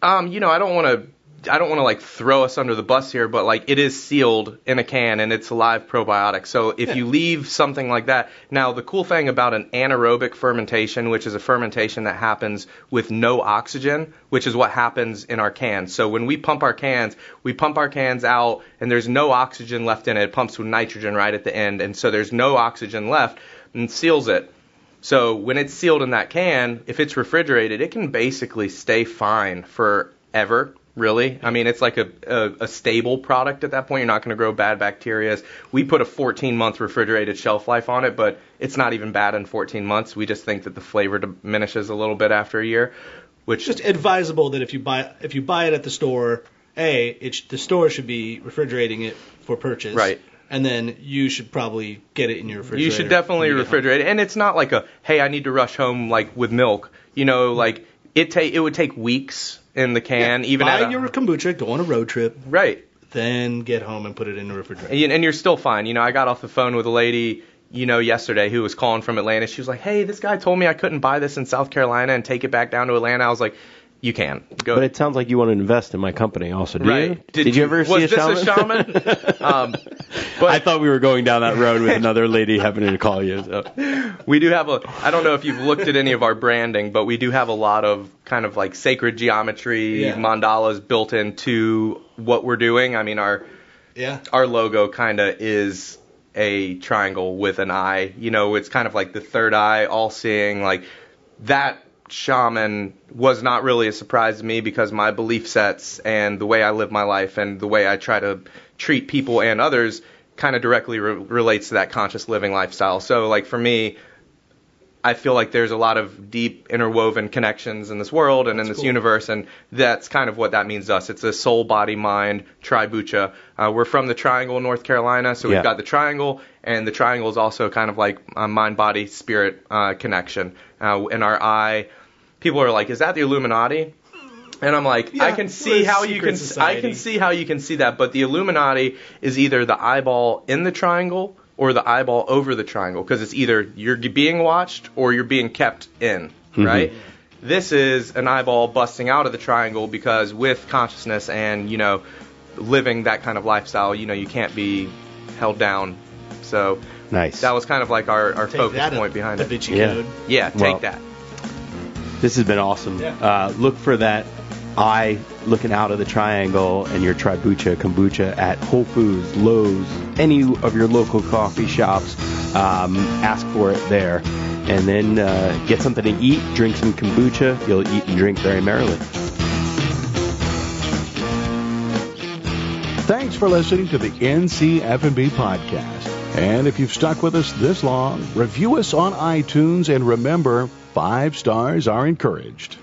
I don't want to like throw us under the bus here, but like it is sealed in a can and it's a live probiotic. So if you leave something like that, now the cool thing about an anaerobic fermentation, which is a fermentation that happens with no oxygen, which is what happens in our cans. So when we pump our cans out and there's no oxygen left in it. It pumps with nitrogen right at the end, and so there's no oxygen left and seals it. So when it's sealed in that can, if it's refrigerated, it can basically stay fine forever. Really? I mean, it's like a stable product at that point. You're not going to grow bad bacteria. We put a 14-month refrigerated shelf life on it, but it's not even bad in 14 months. We just think that the flavor diminishes a little bit after a year. Which just advisable that if you buy it at the store, the store should be refrigerating it for purchase. Right. And then you should probably get it in your refrigerator. You should definitely refrigerate it. And it's not like I need to rush home like with milk. Like it would take weeks in the can. Buy your kombucha, go on a road trip. Right. Then get home and put it in the refrigerator. And you're still fine. I got off the phone with a lady, yesterday who was calling from Atlanta. She was like, hey, this guy told me I couldn't buy this in South Carolina and take it back down to Atlanta. I was like, you can. Go. But it sounds like you want to invest in my company also, do you? Did you ever see a shaman? Was this a shaman? But I thought we were going down that road with another lady happening to call you. So. We do have I don't know if you've looked at any of our branding, but we do have a lot of kind of like sacred geometry, mandalas built into what we're doing. I mean, our logo kind of is a triangle with an eye. It's kind of like the third eye, all-seeing, like that. Shaman was not really a surprise to me because my belief sets and the way I live my life and the way I try to treat people and others kind of directly relates to that conscious living lifestyle. So like for me, I feel like there's a lot of deep interwoven connections in this world and in this universe, and that's kind of what that means to us. It's a soul, body, mind, Tribucha. We're from the Triangle, North Carolina, so we've got the Triangle, and the Triangle is also kind of like a mind, body, spirit connection. In our eye, people are like, is that the Illuminati? And I'm like, Yeah, I can see how you can see that, but the Illuminati is either the eyeball in the triangle or the eyeball over the triangle, because it's either you're being watched or you're being kept in, right? This is an eyeball busting out of the triangle, because with consciousness and, you know, living that kind of lifestyle, you know, you can't be held down. So Nice. that was kind of like our Take focus that, point behind Da it. Vinci Yeah. Code. Yeah, take Well, that. This has been awesome. Yeah. Look for that eye looking out of the triangle and your Tribucha kombucha at Whole Foods, Lowe's, any of your local coffee shops. Ask for it there. And then get something to eat, drink some kombucha. You'll eat and drink very merrily. Thanks for listening to the NCF&B podcast. And if you've stuck with us this long, review us on iTunes, and remember, 5 stars are encouraged.